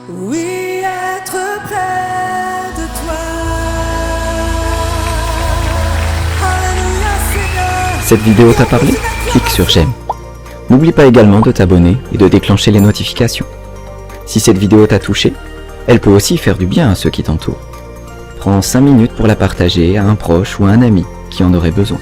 Oui, être près de toi. Alléluia, Seigneur. Cette vidéo t'a parlé ? Clique sur j'aime. N'oublie pas également de t'abonner et de déclencher les notifications. Si cette vidéo t'a touché, elle peut aussi faire du bien à ceux qui t'entourent. Prends 5 minutes pour la partager à un proche ou à un ami qui en aurait besoin.